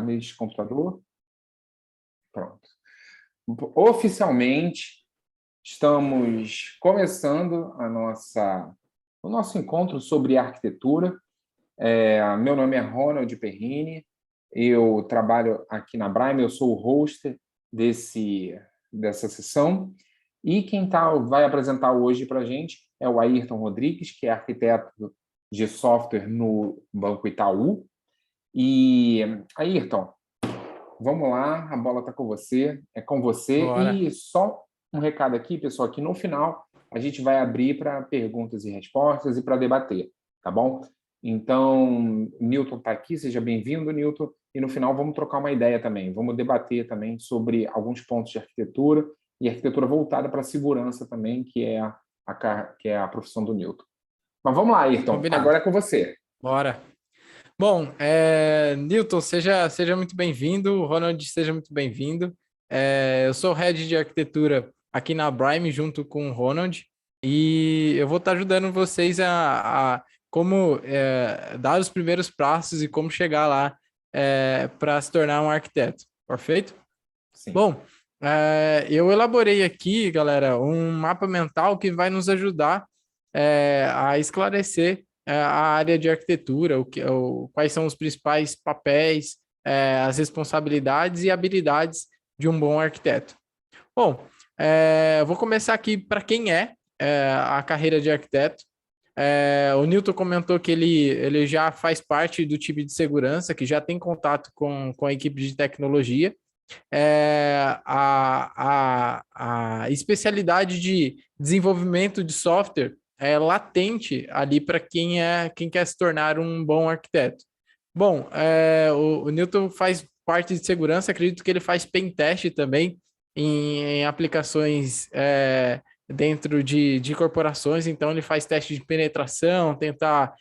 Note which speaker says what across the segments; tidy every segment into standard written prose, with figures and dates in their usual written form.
Speaker 1: neste computador. Pronto. Oficialmente, estamos começando o nosso encontro sobre arquitetura. Meu nome é Ronald Perrini, eu trabalho aqui na Brime, eu sou o host dessa sessão, e quem vai apresentar hoje para a gente é o Ayrton Rodrigues, que é arquiteto de software no Banco Itaú. E, Ayrton, vamos lá, a bola está com você, é com você.
Speaker 2: Bora.
Speaker 1: E só um recado aqui, pessoal, que no final a gente vai abrir para perguntas e respostas e para debater, tá bom? Então, Newton está aqui, seja bem-vindo, Newton, e no final vamos trocar uma ideia também, vamos debater também sobre alguns pontos de arquitetura e arquitetura voltada para a segurança também, que é a profissão do Newton. Mas vamos lá, Ayrton,
Speaker 2: Combinado.
Speaker 1: agora é com você.
Speaker 2: Bora. Bom, Newton, seja muito bem-vindo. Ronald, seja muito bem-vindo. Eu sou Head de Arquitetura aqui na Brime, junto com o Ronald, e eu vou estar ajudando vocês a como dar os primeiros passos e como chegar lá para se tornar um arquiteto. Perfeito?
Speaker 1: Sim.
Speaker 2: Bom, eu elaborei aqui, galera, um mapa mental que vai nos ajudar a esclarecer a área de arquitetura, quais são os principais papéis, as responsabilidades e habilidades de um bom arquiteto. Bom, eu vou começar aqui para quem a carreira de arquiteto. O Newton comentou que ele já faz parte do time de segurança, que já tem contato com a equipe de tecnologia. A especialidade de desenvolvimento de software é latente ali para quem quer se tornar um bom arquiteto. Bom, o Newton faz parte de segurança, acredito que ele faz pen test também em aplicações dentro de corporações, então ele faz teste de penetração, tentar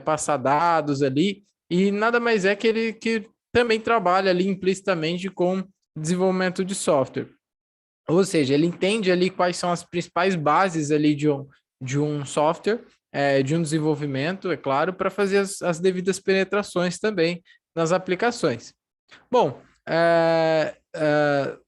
Speaker 2: passar dados ali, e nada mais é que ele também trabalha ali implicitamente com desenvolvimento de software. Ou seja, ele entende ali quais são as principais bases ali de um software, de um desenvolvimento, é claro, para fazer as devidas penetrações também nas aplicações. Bom,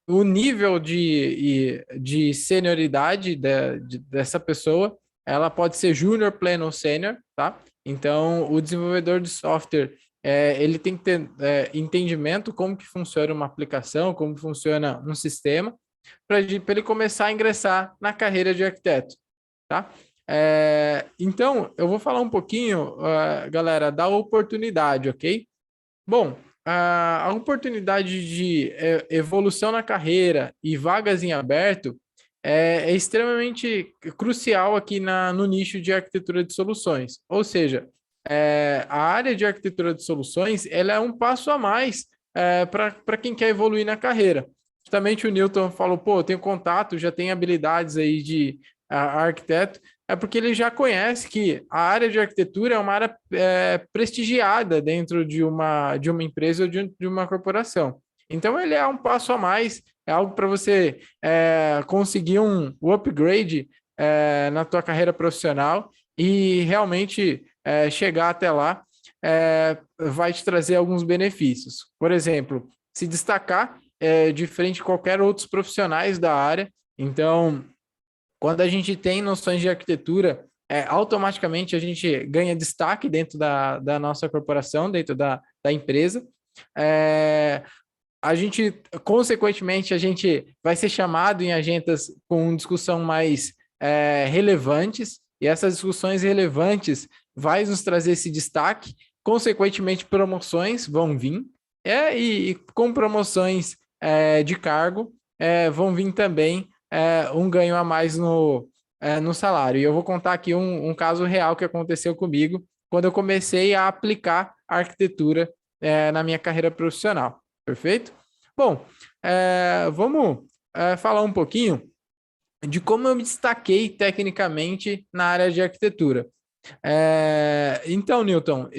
Speaker 2: o nível de senioridade dessa pessoa, ela pode ser júnior, pleno ou sênior, tá? Então, o desenvolvedor de software, ele tem que ter entendimento como que funciona uma aplicação, como funciona um sistema, para ele começar a ingressar na carreira de arquiteto, tá? Então, eu vou falar um pouquinho, galera, da oportunidade, ok? Bom, a oportunidade de evolução na carreira e vagas em aberto é extremamente crucial aqui no nicho de arquitetura de soluções. Ou seja, a área de arquitetura de soluções ela é um passo a mais para quem quer evoluir na carreira. Justamente o Newton falou, pô, eu tenho contato, já tenho habilidades aí de arquiteto, é porque ele já conhece que a área de arquitetura é uma área prestigiada dentro de uma empresa ou de uma corporação. Então, ele é um passo a mais, é algo para você conseguir um upgrade na tua carreira profissional e realmente chegar até lá vai te trazer alguns benefícios. Por exemplo, se destacar de frente a qualquer outros profissionais da área. Então, quando a gente tem noções de arquitetura, automaticamente a gente ganha destaque dentro da nossa corporação, dentro da empresa. A gente, consequentemente, a gente vai ser chamado em agendas com discussão mais relevantes, e essas discussões relevantes vai nos trazer esse destaque, consequentemente, promoções vão vir, e com promoções de cargo vão vir também um ganho a mais no salário. E eu vou contar aqui um caso real que aconteceu comigo quando eu comecei a aplicar a arquitetura na minha carreira profissional. Perfeito? Bom, vamos falar um pouquinho de como eu me destaquei tecnicamente na área de arquitetura. Então, Newton,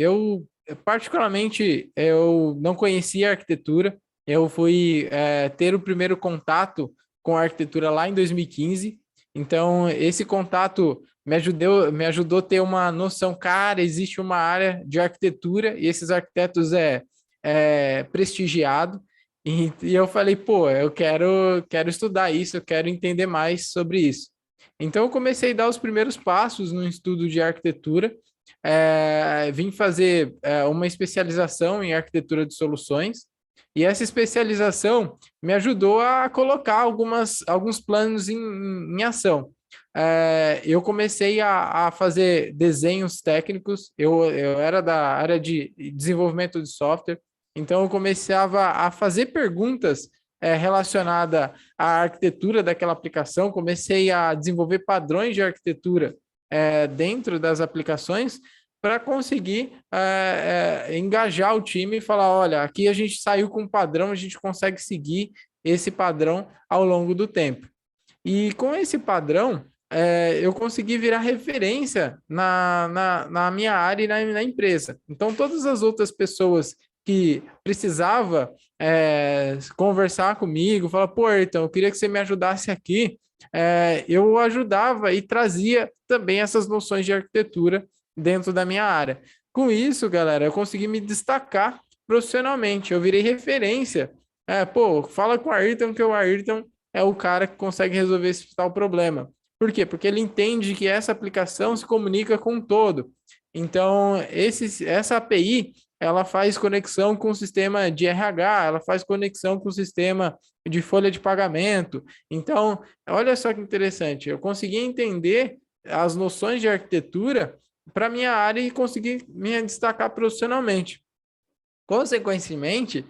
Speaker 2: particularmente, eu não conhecia a arquitetura, eu fui ter o primeiro contato com a arquitetura lá em 2015, então esse contato me ajudou a ter uma noção, cara, existe uma área de arquitetura e esses arquitetos prestigiado. E eu falei, pô, eu quero estudar isso, eu quero entender mais sobre isso. Então, eu comecei a dar os primeiros passos no estudo de arquitetura, vim fazer uma especialização em arquitetura de soluções, e essa especialização me ajudou a colocar alguns planos em ação. Eu comecei a fazer desenhos técnicos, eu era da área de desenvolvimento de software, então eu começava a fazer perguntas relacionadas à arquitetura daquela aplicação, comecei a desenvolver padrões de arquitetura dentro das aplicações para conseguir engajar o time e falar, olha, aqui a gente saiu com um padrão, a gente consegue seguir esse padrão ao longo do tempo. E com esse padrão, eu consegui virar referência na minha área e na empresa. Então, todas as outras pessoas que precisava conversar comigo, falar, pô, então, eu queria que você me ajudasse aqui, eu ajudava e trazia também essas noções de arquitetura dentro da minha área. Com isso, galera, eu consegui me destacar profissionalmente, eu virei referência. Pô, fala com o Ayrton, que o Ayrton é o cara que consegue resolver esse tal problema. Por quê? Porque ele entende que essa aplicação se comunica com o todo. Então, essa API, ela faz conexão com o sistema de RH, ela faz conexão com o sistema de folha de pagamento. Então, olha só que interessante, eu consegui entender as noções de arquitetura para minha área e conseguir me destacar profissionalmente. Consequentemente,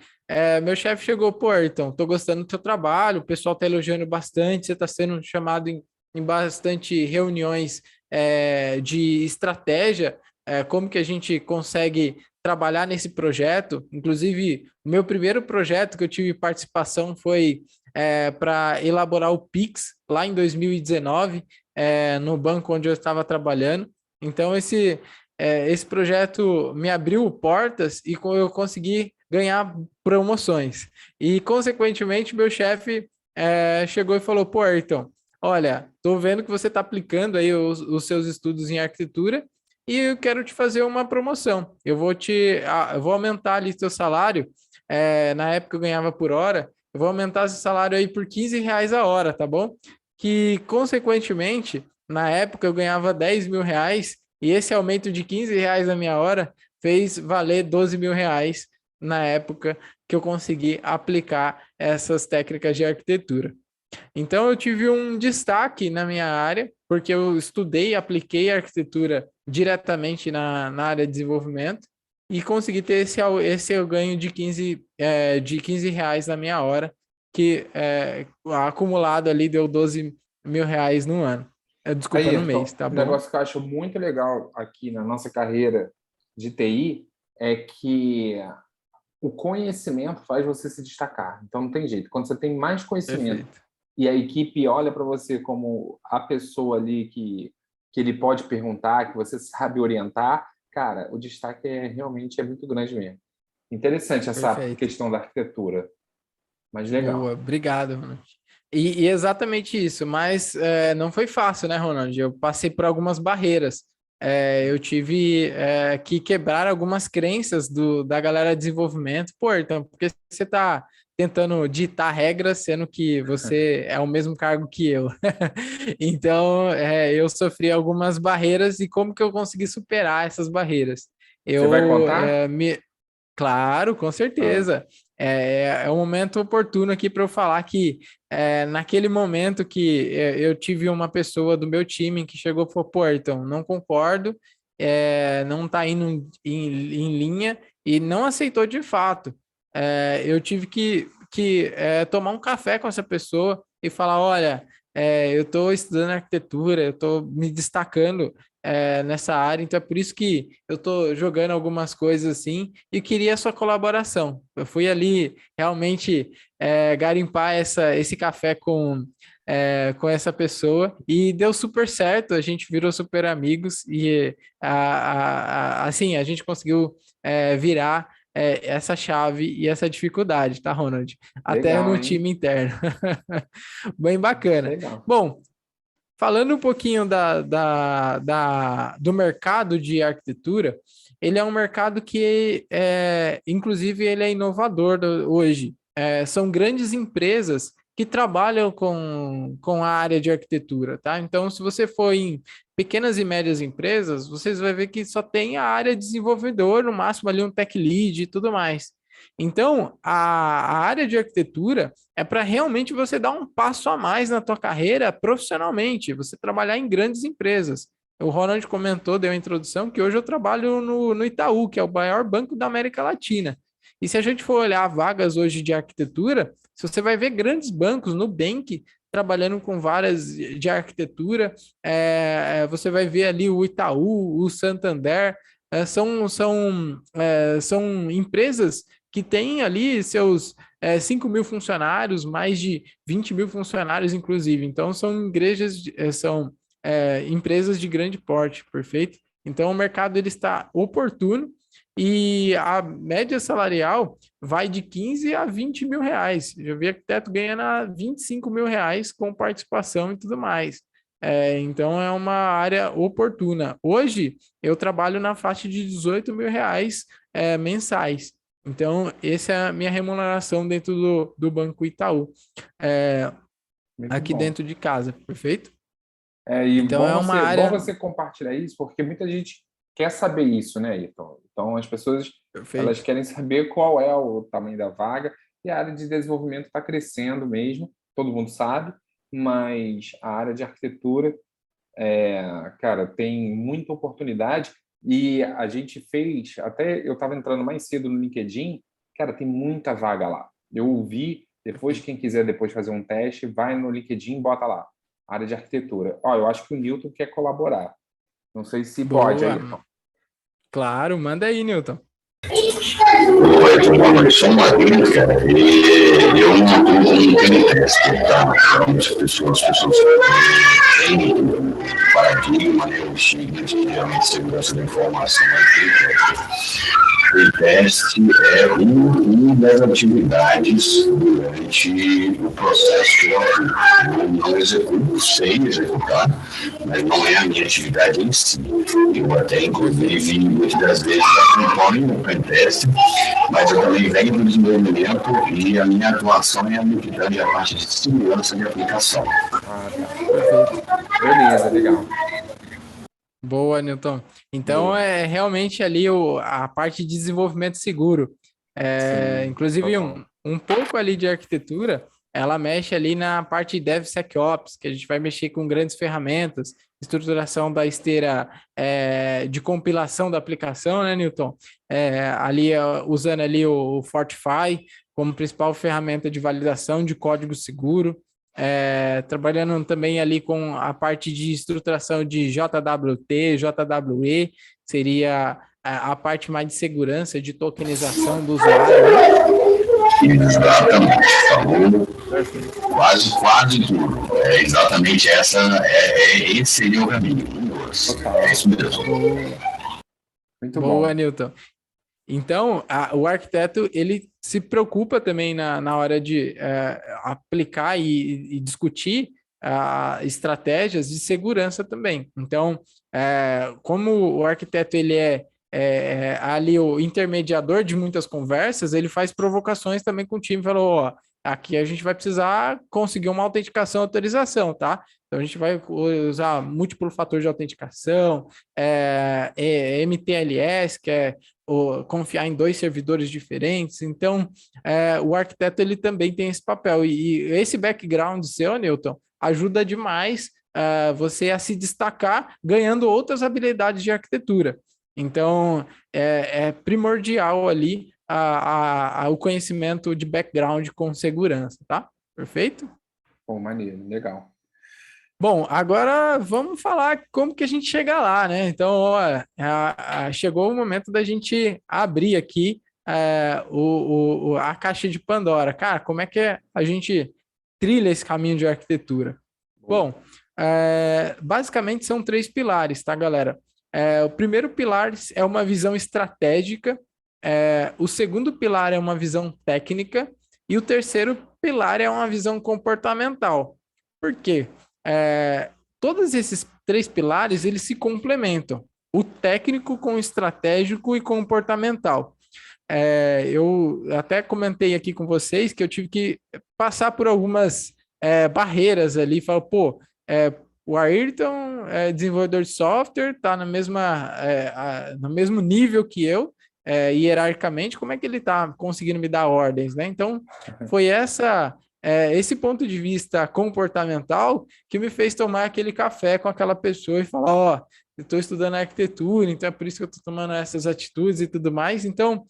Speaker 2: meu chefe chegou, pô, Ayrton, tô gostando do teu trabalho, o pessoal tá elogiando bastante, você está sendo chamado em bastante reuniões de estratégia, como que a gente consegue trabalhar nesse projeto. Inclusive, o meu primeiro projeto que eu tive participação foi para elaborar o Pix, lá em 2019, no banco onde eu estava trabalhando. Então, esse projeto me abriu portas e eu consegui ganhar promoções. E, consequentemente, meu chefe chegou e falou, pô, Ayrton, olha, estou vendo que você está aplicando aí os seus estudos em arquitetura e eu quero te fazer uma promoção. Eu vou aumentar ali seu salário. Na época eu ganhava por hora, eu vou aumentar esse salário aí por R$ 15 a hora, tá bom? Que, consequentemente, na época eu ganhava R$ 10.000 e esse aumento de R$ 15 na minha hora fez valer R$ 12.000 na época que eu consegui aplicar essas técnicas de arquitetura. Então, eu tive um destaque na minha área, porque eu estudei e apliquei arquitetura diretamente na área de desenvolvimento e consegui ter esse ganho de R$ 15 na minha hora, que acumulado ali deu R$ 12.000 no ano. Desculpa,
Speaker 1: Aí,
Speaker 2: no mês,
Speaker 1: então,
Speaker 2: tá
Speaker 1: um
Speaker 2: bom?
Speaker 1: negócio que eu acho muito legal aqui na nossa carreira de TI é que o conhecimento faz você se destacar. Então, não tem jeito. Quando você tem mais conhecimento
Speaker 2: Perfeito.
Speaker 1: e a equipe olha para você como a pessoa ali que ele pode perguntar, que você sabe orientar, cara, o destaque realmente é muito grande mesmo. Interessante essa
Speaker 2: Perfeito.
Speaker 1: questão da arquitetura, mas
Speaker 2: Boa,
Speaker 1: legal.
Speaker 2: obrigado, Ronald. E exatamente isso, mas não foi fácil, né, Ronald? Eu passei por algumas barreiras. Eu tive que quebrar algumas crenças da galera de desenvolvimento. Pô, então, porque você está tentando ditar regras, sendo que você é o mesmo cargo que eu. Então, eu sofri algumas barreiras e como que eu consegui superar essas barreiras?
Speaker 1: Você vai
Speaker 2: Eu
Speaker 1: contar?
Speaker 2: me Claro, com
Speaker 1: Ah,
Speaker 2: certeza. É um momento oportuno aqui para eu falar que naquele momento que eu tive uma pessoa do meu time que chegou e falou, pô, então, não concordo, não está indo em linha e não aceitou de fato. Eu tive que tomar um café com essa pessoa e falar, olha, eu estou estudando arquitetura, eu estou me destacando nessa área, então é por isso que eu estou jogando algumas coisas assim e queria a sua colaboração. Eu fui ali realmente garimpar esse café com essa pessoa e deu super certo, a gente virou super amigos e assim, a gente conseguiu virar essa chave e essa dificuldade, tá, Ronald? Até
Speaker 1: legal,
Speaker 2: no
Speaker 1: hein?
Speaker 2: time interno. Bem bacana.
Speaker 1: Legal.
Speaker 2: Bom, falando um pouquinho do mercado de arquitetura, ele é um mercado que, inclusive, ele é inovador hoje. São grandes empresas que trabalham com a área de arquitetura, tá? Então, se você for em pequenas e médias empresas, vocês vão ver que só tem a área de desenvolvedor, no máximo ali um tech lead e tudo mais. Então, a área de arquitetura é para realmente você dar um passo a mais na tua carreira profissionalmente, você trabalhar em grandes empresas. O Ronald comentou, deu a introdução, que hoje eu trabalho no Itaú, que é o maior banco da América Latina. E se a gente for olhar vagas hoje de arquitetura, se você vai ver grandes bancos, Nubank, trabalhando com várias de arquitetura, você vai ver ali o Itaú, o Santander, são empresas que têm ali seus 5 mil funcionários, mais de 20 mil funcionários, inclusive. Então, são igrejas, empresas de grande porte, perfeito? Então, o mercado ele está oportuno e a média salarial vai de 15 a 20 mil reais. Eu vi arquiteto ganhando 25 mil reais com participação e tudo mais. Então, é uma área oportuna. Hoje, eu trabalho na faixa de 18 mil reais mensais. Então, essa é a minha remuneração dentro do Banco Itaú,
Speaker 1: Muito
Speaker 2: aqui
Speaker 1: bom.
Speaker 2: dentro de casa, perfeito?
Speaker 1: E
Speaker 2: Então, é uma
Speaker 1: bom
Speaker 2: área...
Speaker 1: você compartilhar isso, porque muita gente quer saber isso, né, Ayrton? Então, as pessoas elas
Speaker 2: Perfeito.
Speaker 1: querem saber qual é o tamanho da vaga, e a área de desenvolvimento está crescendo mesmo, todo mundo sabe, mas a área de arquitetura, cara, tem muita oportunidade, e a gente fez, até eu estava entrando mais cedo no LinkedIn, cara, tem muita vaga lá. Eu vi, depois,
Speaker 2: Perfeito.
Speaker 1: quem quiser depois fazer um teste, vai no LinkedIn e bota lá área de arquitetura. Ó, eu acho que o Newton quer colaborar. Não sei se pode,
Speaker 2: Boa.
Speaker 1: Ayrton.
Speaker 2: Claro, manda aí, Newton.
Speaker 3: Oi, tudo bom? Eu sou uma clínica e eu não atuo como peniteste, tá? Então, as pessoas têm um paradigma, né, um estigma de realmente segurança da informação. O teste é uma das atividades durante o processo que eu atuo. Eu não executo, sei executar, mas não é a minha atividade em si. Eu até, inclusive, muitas das vezes acompanho o pentest, mas eu também venho do desenvolvimento e a minha atuação é no que tange a parte de segurança de aplicação.
Speaker 1: Ah, tá.
Speaker 2: Perfeito.
Speaker 1: Beleza, legal.
Speaker 2: Boa, Newton. Então,
Speaker 1: Boa.
Speaker 2: é realmente ali a parte de desenvolvimento seguro.
Speaker 1: Sim,
Speaker 2: Inclusive,
Speaker 1: total.
Speaker 2: um pouco ali de arquitetura, ela mexe ali na parte de DevSecOps, que a gente vai mexer com grandes ferramentas, estruturação da esteira de compilação da aplicação, né, Newton? Ali, usando ali o Fortify como principal ferramenta de validação de código seguro. Trabalhando também ali com a parte de estruturação de JWT, JWE, seria a parte mais de segurança, de tokenização do usuário, né?
Speaker 3: Exatamente, falou
Speaker 2: Perfeito.
Speaker 3: quase tudo. É exatamente esse seria o caminho. É
Speaker 1: Total.
Speaker 3: isso mesmo.
Speaker 2: Boa,
Speaker 1: Muito
Speaker 2: boa,
Speaker 1: bom.
Speaker 2: Newton. Então, o arquiteto, ele se preocupa também na hora de aplicar e discutir estratégias de segurança também. Então, como o arquiteto, ele é ali o intermediador de muitas conversas, ele faz provocações também com o time, falou, ó, aqui a gente vai precisar conseguir uma autenticação e autorização, tá? Então, a gente vai usar múltiplo fator de autenticação, MTLS, que é confiar em dois servidores diferentes. Então, o arquiteto ele também tem esse papel. E esse background seu, Newton, ajuda demais você a se destacar ganhando outras habilidades de arquitetura. Então, é primordial ali o conhecimento de background com segurança, tá? Perfeito?
Speaker 1: Pô, maneiro, legal.
Speaker 2: Bom, agora vamos falar como que a gente chega lá, né? Então, ó, chegou o momento da gente abrir aqui a caixa de Pandora. Cara, como é que a gente trilha esse caminho de arquitetura?
Speaker 1: Boa.
Speaker 2: Bom, basicamente são três pilares, tá, galera? O primeiro pilar é uma visão estratégica, o segundo pilar é uma visão técnica e o terceiro pilar é uma visão comportamental. Por quê? Todos esses três pilares, eles se complementam. o técnico com o estratégico e comportamental. Eu até comentei aqui com vocês que eu tive que passar por algumas barreiras ali, falar, pô, o Ayrton é desenvolvedor de software, está no mesmo nível que eu, hierarquicamente, como é que ele está conseguindo me dar ordens, né? Então, foi esse ponto de vista comportamental que me fez tomar aquele café com aquela pessoa e falar, ó, eu estou estudando arquitetura, então é por isso que eu estou tomando essas atitudes e tudo mais. Então,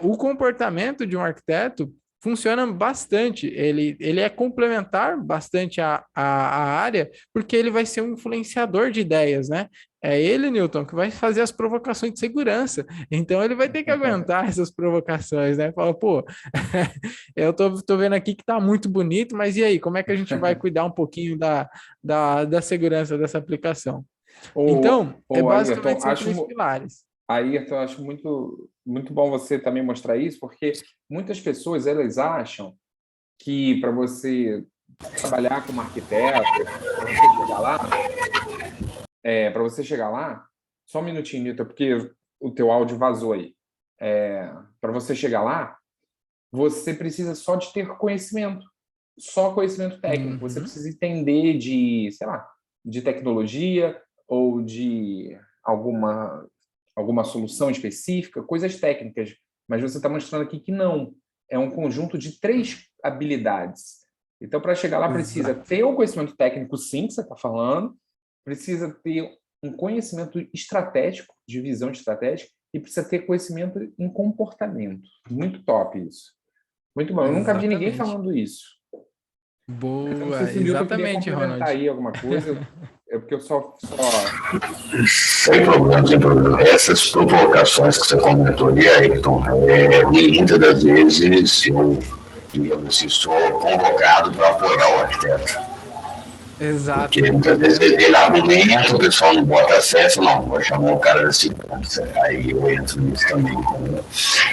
Speaker 2: o comportamento de um arquiteto funciona bastante, ele é complementar bastante a área, porque ele vai ser um influenciador de ideias, né? É ele, Newton, que vai fazer as provocações de segurança. Então, ele vai ter que aguentar essas provocações, né? Fala, pô, eu tô vendo aqui que tá muito bonito, mas e aí, como é que a gente vai cuidar um pouquinho da segurança dessa aplicação? Então,
Speaker 1: Ayrton,
Speaker 2: basicamente são três pilares.
Speaker 1: Ayrton, acho muito, muito bom você também mostrar isso, porque muitas pessoas elas acham que para você trabalhar como arquiteto, para você chegar lá, só um minutinho, Nilton, porque o teu áudio vazou aí. Para você chegar lá, você precisa só de ter conhecimento, só conhecimento técnico. Você precisa entender de, sei lá, de tecnologia ou de alguma solução específica, coisas técnicas. Mas você está mostrando aqui que não. É um conjunto de 3 habilidades. Então, para chegar lá, precisa ter um conhecimento técnico, sim, que você está falando, precisa ter um conhecimento estratégico, de visão estratégica, e precisa ter conhecimento em comportamento. Muito top isso. Muito bom. Eu nunca vi ninguém falando isso.
Speaker 2: Boa,
Speaker 1: eu não sei se o Nilton queria complementar
Speaker 2: Ronald.
Speaker 1: aí alguma coisa. É porque eu só...
Speaker 3: Sem problema, sem problema. Essas provocações que você comentou ali, Ayrton, muitas das vezes eu, digamos assim, sou convocado para apoiar o arquiteto.
Speaker 2: Exato.
Speaker 3: Porque muitas vezes ele argumenta, o pessoal não bota acesso, não, vou chamar o cara da segurança. Aí eu entro nisso também.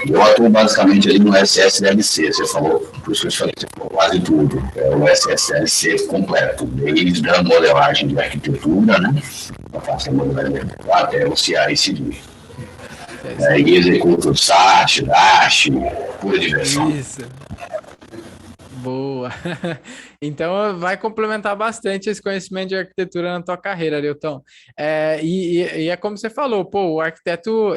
Speaker 3: Eu atuo basicamente ali no SSLC, você falou, por isso que eu falei, você falou quase tudo. É o SSLC completo, desde a modelagem de arquitetura, né? Eu faço a modelagem até o CI/CD. Aí executo o SAT, DASH, pura diversão.
Speaker 2: Isso. Boa. Então, vai complementar bastante esse conhecimento de arquitetura na tua carreira, Newton. E é como você falou, pô, o arquiteto,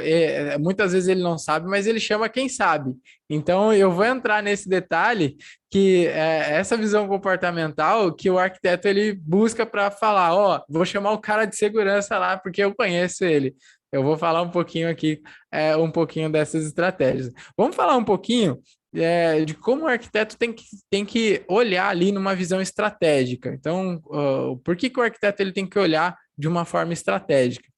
Speaker 2: muitas vezes ele não sabe, mas ele chama quem sabe. Então, eu vou entrar nesse detalhe que essa visão comportamental que o arquiteto ele busca para falar, ó, vou chamar o cara de segurança lá, porque eu conheço ele. Eu vou falar um pouquinho aqui, um pouquinho dessas estratégias. Vamos falar um pouquinho de como o arquiteto tem que olhar ali numa visão estratégica. Então, por que o arquiteto ele tem que olhar de uma forma estratégica?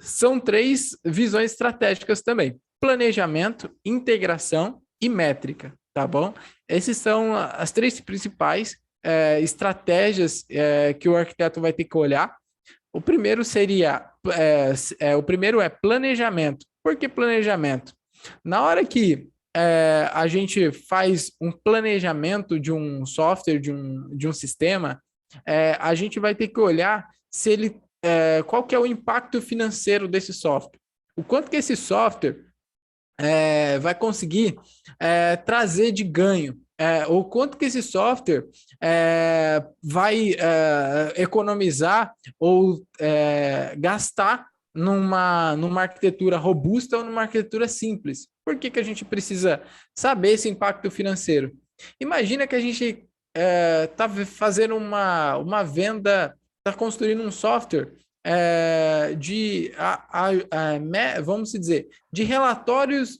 Speaker 2: São 3 visões estratégicas também: planejamento, integração e métrica, tá bom? Essas são as 3 principais estratégias que o arquiteto vai ter que olhar. O primeiro o primeiro é planejamento. Por que planejamento? Na hora que a gente faz um planejamento de um software, de um sistema, a gente vai ter que olhar se ele, qual que é o impacto financeiro desse software. O quanto que esse software vai conseguir trazer de ganho. O quanto que esse software vai economizar ou gastar numa arquitetura robusta ou numa arquitetura simples. Por que a gente precisa saber esse impacto financeiro? Imagina que a gente está fazendo uma venda, está construindo um software vamos dizer, de relatórios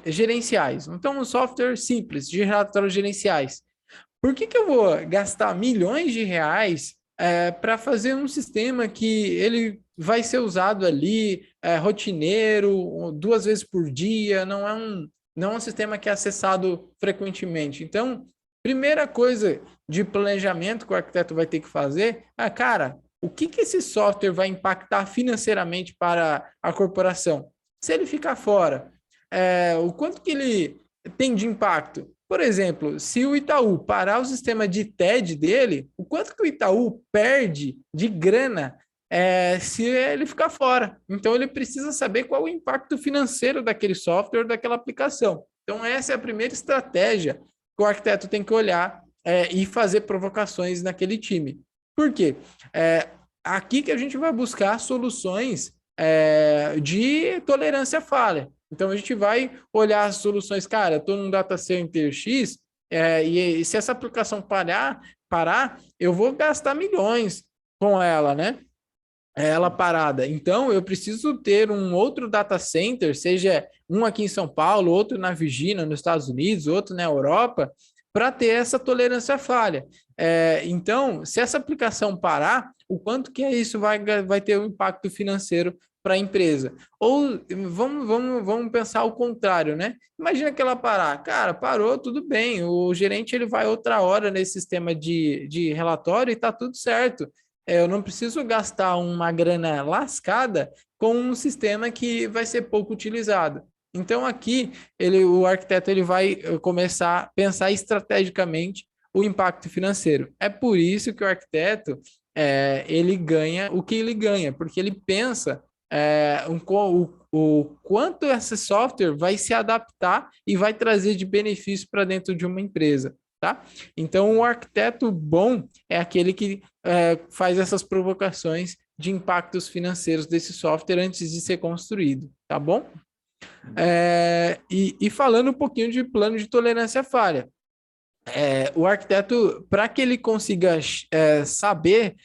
Speaker 2: gerenciais. Então, um software simples de relatórios gerenciais. Por que eu vou gastar milhões de reais para fazer um sistema que ele vai ser usado ali, rotineiro, 2 vezes por dia, não é um sistema que é acessado frequentemente. Então, primeira coisa de planejamento que o arquiteto vai ter que fazer cara, o que esse software vai impactar financeiramente para a corporação? Se ele ficar fora, o quanto que ele tem de impacto? Por exemplo, se o Itaú parar o sistema de TED dele, o quanto que o Itaú perde de grana se ele ficar fora. Então, ele precisa saber qual o impacto financeiro daquele software, daquela aplicação. Então, essa é a primeira estratégia que o arquiteto tem que olhar e fazer provocações naquele time. Por quê? Aqui que a gente vai buscar soluções de tolerância à falha. Então, a gente vai olhar as soluções, cara, estou num data center X, e se essa aplicação parar, eu vou gastar milhões com ela, né? Ela parada. Então, eu preciso ter um outro data center, seja um aqui em São Paulo, outro na Virgínia, nos Estados Unidos, outro na Europa, para ter essa tolerância à falha. Então, se essa aplicação parar, o quanto que isso vai ter um impacto financeiro para a empresa? Ou vamos pensar o contrário, né? Imagina que ela parar. Cara, parou, tudo bem. O gerente ele vai outra hora nesse sistema de relatório e está tudo certo. Eu não preciso gastar uma grana lascada com um sistema que vai ser pouco utilizado. Então, aqui, o arquiteto ele vai começar a pensar estrategicamente o impacto financeiro. É por isso que o arquiteto ele ganha o que ele ganha, porque ele pensa o quanto esse software vai se adaptar e vai trazer de benefício para dentro de uma empresa. Tá? Então, o arquiteto bom é aquele que faz essas provocações de impactos financeiros desse software antes de ser construído, tá bom? E falando um pouquinho de plano de tolerância à falha, o arquiteto, para que ele consiga saber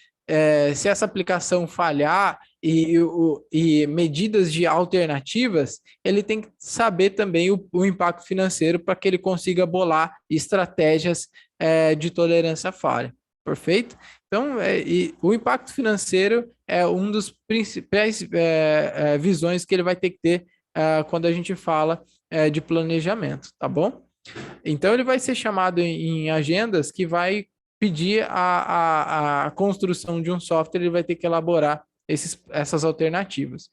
Speaker 2: se essa aplicação falhar e medidas de alternativas, ele tem que saber também o impacto financeiro para que ele consiga bolar estratégias de tolerância à falha. Perfeito? Então, o impacto financeiro é um dos principais visões que ele vai ter que ter quando a gente fala de planejamento, tá bom? Então, ele vai ser chamado em agendas que vai pedir a construção de um software, ele vai ter que elaborar essas alternativas.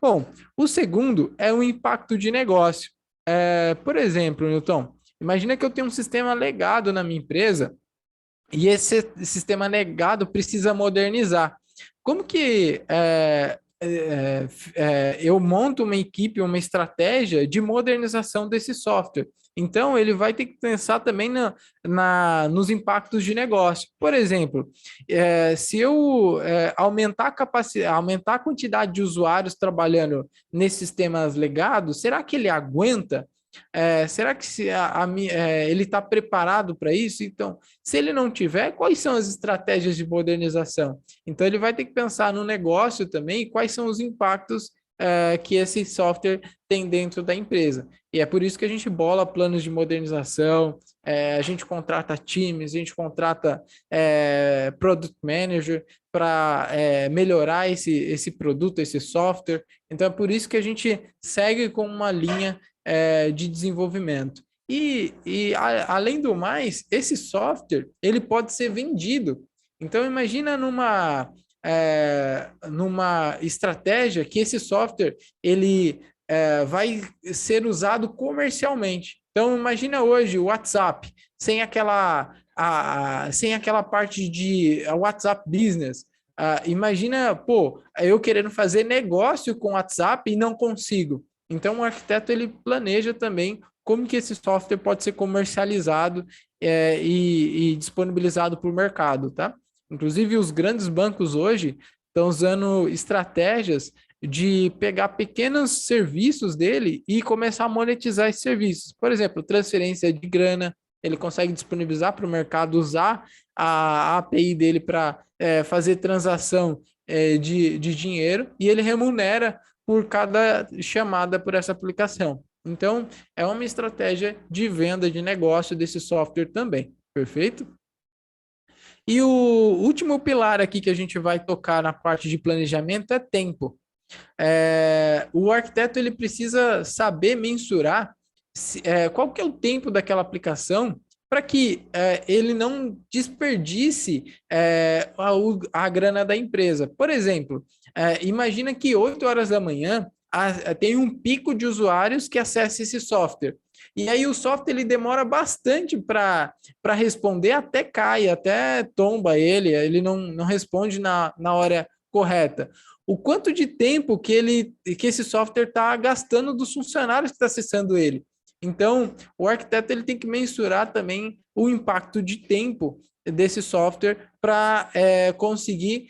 Speaker 2: Bom, o segundo é o impacto de negócio. Por exemplo, Newton, imagina que eu tenho um sistema legado na minha empresa e esse sistema legado precisa modernizar. Como que eu monto uma equipe, uma estratégia de modernização desse software? Então, ele vai ter que pensar também nos impactos de negócio. Por exemplo, se eu aumentar a quantidade de usuários trabalhando nesses sistemas legados, será que ele aguenta? Será que ele está preparado para isso? Então, se ele não tiver, quais são as estratégias de modernização? Então, ele vai ter que pensar no negócio também e quais são os impactos que esse software tem dentro da empresa. E é por isso que a gente bola planos de modernização, a gente contrata times, a gente contrata product manager para melhorar esse produto, esse software. Então, é por isso que a gente segue com uma linha de desenvolvimento. Além do mais, esse software ele pode ser vendido. Então, imagina numa estratégia que esse software ele vai ser usado comercialmente. Então, imagina hoje o WhatsApp, sem aquela parte de WhatsApp Business. Imagina, eu querendo fazer negócio com o WhatsApp e não consigo. Então, o arquiteto ele planeja também como que esse software pode ser comercializado e disponibilizado para o mercado, tá? Inclusive, os grandes bancos hoje estão usando estratégias de pegar pequenos serviços dele e começar a monetizar esses serviços. Por exemplo, transferência de grana, ele consegue disponibilizar para o mercado, usar a API dele para fazer transação de dinheiro e ele remunera por cada chamada por essa aplicação. Então, é uma estratégia de venda de negócio desse software também. Perfeito? E o último pilar aqui que a gente vai tocar na parte de planejamento é tempo. O arquiteto ele precisa saber mensurar qual que é o tempo daquela aplicação para que ele não desperdice a grana da empresa. Por exemplo, imagina que 8 horas da manhã tem um pico de usuários que acessa esse software. E aí o software ele demora bastante para responder, até cai, até tomba ele não responde na hora correta? O quanto de tempo que esse software está gastando dos funcionários que estão acessando ele. Então, o arquiteto ele tem que mensurar também o impacto de tempo desse software para conseguir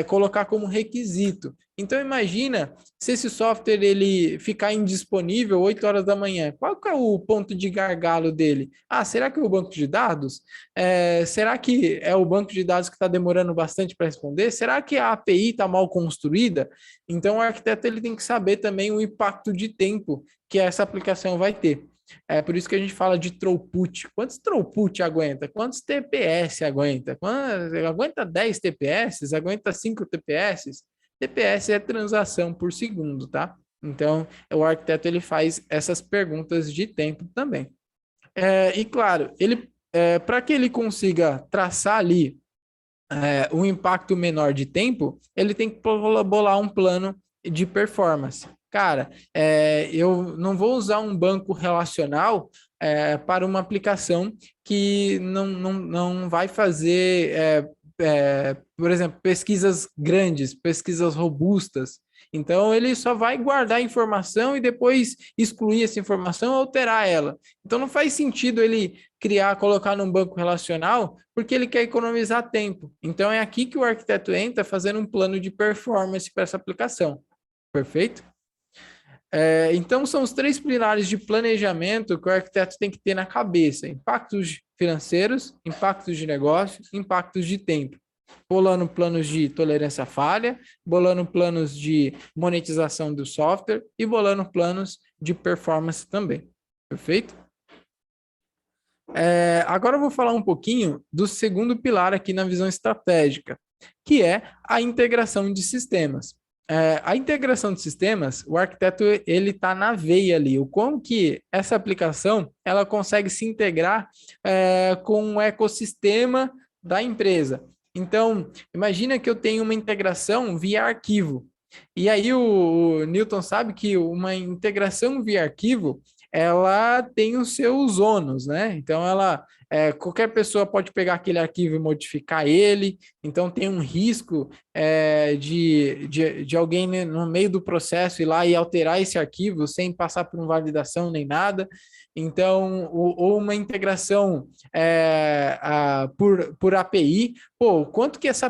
Speaker 2: colocar como requisito. Então, imagina se esse software ele ficar indisponível 8 horas da manhã. Qual que é o ponto de gargalo dele? Será que é o banco de dados? Será que é o banco de dados que está demorando bastante para responder? Será que a API está mal construída? Então, o arquiteto ele tem que saber também o impacto de tempo que essa aplicação vai ter. É por isso que a gente fala de throughput. Quantos throughput aguenta? Quantos TPS aguenta? Aguenta 10 TPS? Aguenta 5 TPS? TPS é transação por segundo, tá? Então, o arquiteto ele faz essas perguntas de tempo também. E claro, para que ele consiga traçar ali um impacto menor de tempo, ele tem que bolar um plano de performance. Cara, eu não vou usar um banco relacional para uma aplicação que não vai fazer, por exemplo, pesquisas grandes, pesquisas robustas. Então, ele só vai guardar a informação e depois excluir essa informação ou alterar ela. Então, não faz sentido ele colocar num banco relacional, porque ele quer economizar tempo. Então, é aqui que o arquiteto entra fazendo um plano de performance para essa aplicação. Perfeito? Então, são os 3 pilares de planejamento que o arquiteto tem que ter na cabeça: impactos financeiros, impactos de negócio, impactos de tempo. Bolando planos de tolerância à falha, bolando planos de monetização do software e bolando planos de performance também. Perfeito? Agora eu vou falar um pouquinho do segundo pilar aqui na visão estratégica, que é a integração de sistemas. A integração de sistemas, o arquiteto ele está na veia ali, o como que essa aplicação ela consegue se integrar com o ecossistema da empresa. Então, imagina que eu tenho uma integração via arquivo. E aí o Newton sabe que uma integração via arquivo, ela tem os seus ônus, né? Então, qualquer pessoa pode pegar aquele arquivo e modificar ele. Então, tem um risco de alguém, né, no meio do processo ir lá e alterar esse arquivo sem passar por uma validação nem nada. Então, ou uma integração por API. Pô, quanto que essa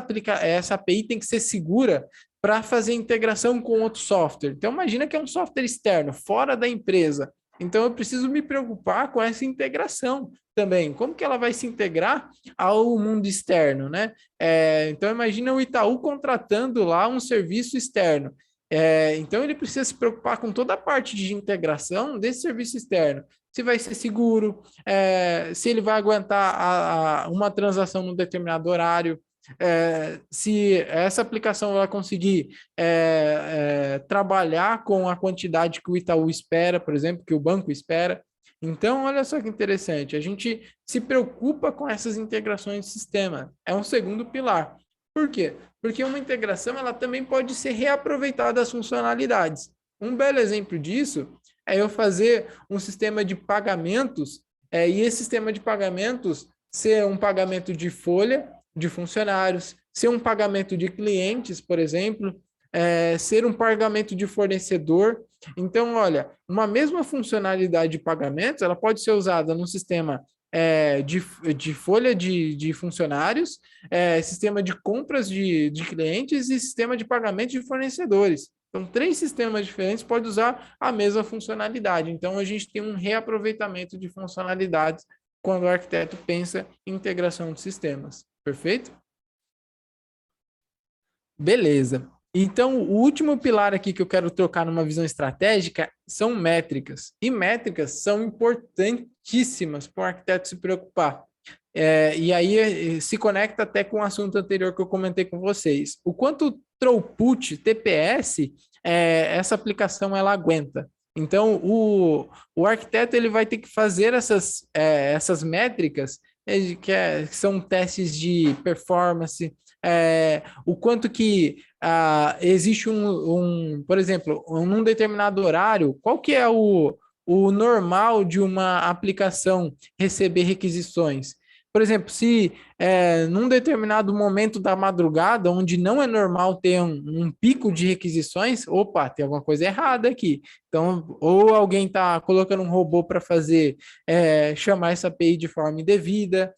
Speaker 2: API tem que ser segura para fazer integração com outro software? Então, imagina que é um software externo, fora da empresa. Então, eu preciso me preocupar com essa integração também. Como que ela vai se integrar ao mundo externo, né? Então, imagina o Itaú contratando lá um serviço externo. Então, ele precisa se preocupar com toda a parte de integração desse serviço externo. Se vai ser seguro, se ele vai aguentar uma transação num determinado horário, se essa aplicação vai conseguir trabalhar com a quantidade que o Itaú espera, por exemplo, que o banco espera. Então, olha só que interessante, a gente se preocupa com essas integrações de sistema. É um segundo pilar. Por quê? Porque uma integração ela também pode ser reaproveitada as funcionalidades. Um belo exemplo disso é eu fazer um sistema de pagamentos e esse sistema de pagamentos ser um pagamento de folha de funcionários, ser um pagamento de clientes, por exemplo, ser um pagamento de fornecedor. Então, olha, uma mesma funcionalidade de pagamentos, ela pode ser usada no sistema de folha de funcionários, sistema de compras de clientes e sistema de pagamento de fornecedores. Então, 3 sistemas diferentes podem usar a mesma funcionalidade. Então, a gente tem um reaproveitamento de funcionalidades quando o arquiteto pensa em integração de sistemas. Perfeito? Beleza. Então, o último pilar aqui que eu quero trocar numa visão estratégica são métricas. E métricas são importantíssimas para o arquiteto se preocupar. E aí se conecta até com o assunto anterior que eu comentei com vocês. O quanto throughput, TPS, essa aplicação ela aguenta. Então, o arquiteto ele vai ter que fazer essas métricas, que são testes de performance, o quanto que existe por exemplo, num determinado horário, qual que é o normal de uma aplicação receber requisições? Por exemplo, se num determinado momento da madrugada, onde não é normal ter um pico de requisições, opa, tem alguma coisa errada aqui. Então, ou alguém está colocando um robô para fazer chamar essa API de forma indevida,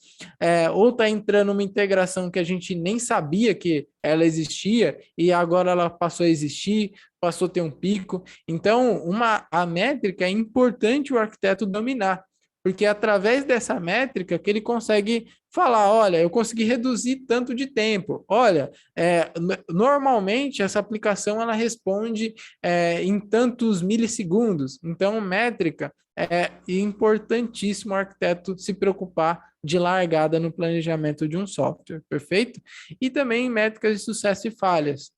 Speaker 2: ou está entrando uma integração que a gente nem sabia que ela existia e agora ela passou a existir, passou a ter um pico. Então, a métrica é importante o arquiteto dominar, porque é através dessa métrica que ele consegue falar, olha, eu consegui reduzir tanto de tempo. Olha, normalmente essa aplicação ela responde em tantos milissegundos. Então, métrica é importantíssimo o arquiteto se preocupar de largada no planejamento de um software, perfeito? E também métricas de sucesso e falhas.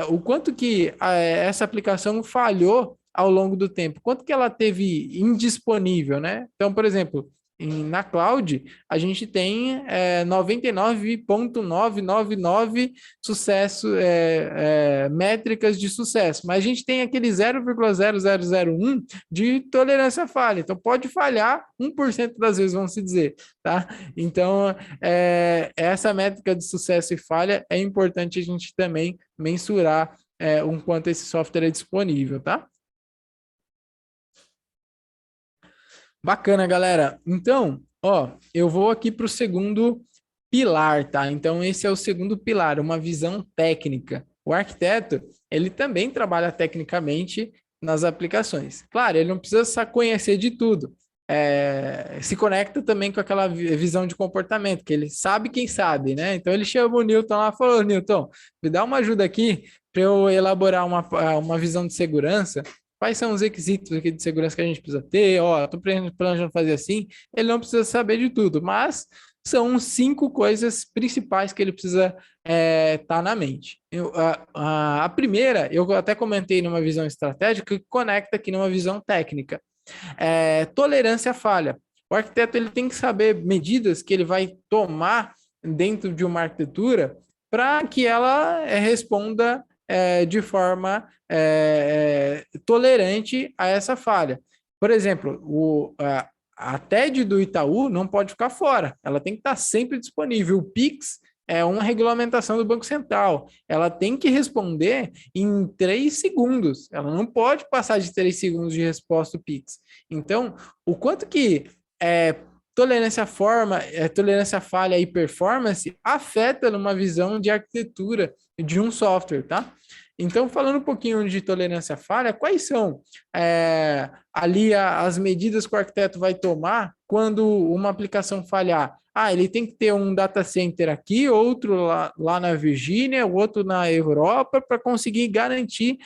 Speaker 2: O quanto que essa aplicação falhou ao longo do tempo, quanto que ela teve indisponível, né? Então, por exemplo, na cloud, a gente tem 99,999 sucesso, métricas de sucesso, mas a gente tem aquele 0,0001 de tolerância à falha. Então, pode falhar 1% das vezes, vamos se dizer, tá? Então, essa métrica de sucesso e falha é importante a gente também mensurar o quanto esse software é disponível, tá? Bacana, galera. Então, eu vou aqui para o segundo pilar, tá? Então, esse é o segundo pilar, uma visão técnica. O arquiteto, ele também trabalha tecnicamente nas aplicações. Claro, ele não precisa conhecer de tudo. Se conecta também com aquela visão de comportamento, que ele sabe quem sabe, né? Então, ele chama o Newton lá e falou, Newton, me dá uma ajuda aqui para eu elaborar uma visão de segurança. Quais são os requisitos aqui de segurança que a gente precisa ter? Estou planejando fazer assim. Ele não precisa saber de tudo, mas são 5 coisas principais que ele precisa estar na mente. A primeira, eu até comentei numa visão estratégica, que conecta aqui numa visão técnica. Tolerância à falha. O arquiteto ele tem que saber medidas que ele vai tomar dentro de uma arquitetura para que ela responda de forma tolerante a essa falha. Por exemplo, a TED do Itaú não pode ficar fora, ela tem que estar sempre disponível. O Pix é uma regulamentação do Banco Central, ela tem que responder em 3 segundos, ela não pode passar de 3 segundos de resposta do Pix. Então, o quanto que tolerância à falha e performance afeta numa visão de arquitetura de um software, tá? Então, falando um pouquinho de tolerância à falha, quais são ali as medidas que o arquiteto vai tomar quando uma aplicação falhar? Ele tem que ter um data center aqui, outro lá na Virgínia, outro na Europa, para conseguir garantir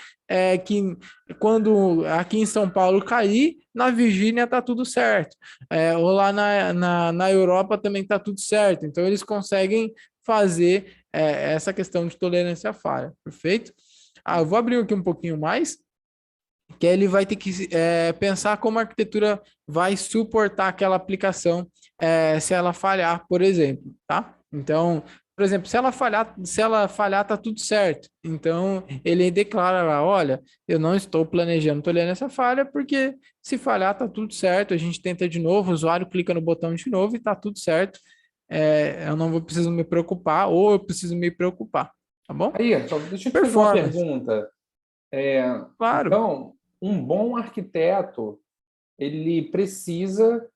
Speaker 2: que quando aqui em São Paulo cair, na Virgínia está tudo certo. Ou lá na Europa também está tudo certo. Então, eles conseguem fazer essa questão de tolerância à falha, perfeito? Eu vou abrir aqui um pouquinho mais, que ele vai ter que pensar como a arquitetura vai suportar aquela aplicação se ela falhar, por exemplo, tá? Então, por exemplo, se ela falhar, tá tudo certo. Então, ele declara lá, olha, eu não estou planejando tolerância à falha, porque se falhar, tá tudo certo, a gente tenta de novo, o usuário clica no botão de novo e tá tudo certo. Eu não preciso me preocupar, ou eu preciso me preocupar. Tá bom?
Speaker 1: Aí, então, deixa eu te fazer uma pergunta.
Speaker 2: Claro.
Speaker 1: Então, um bom arquiteto, ele precisa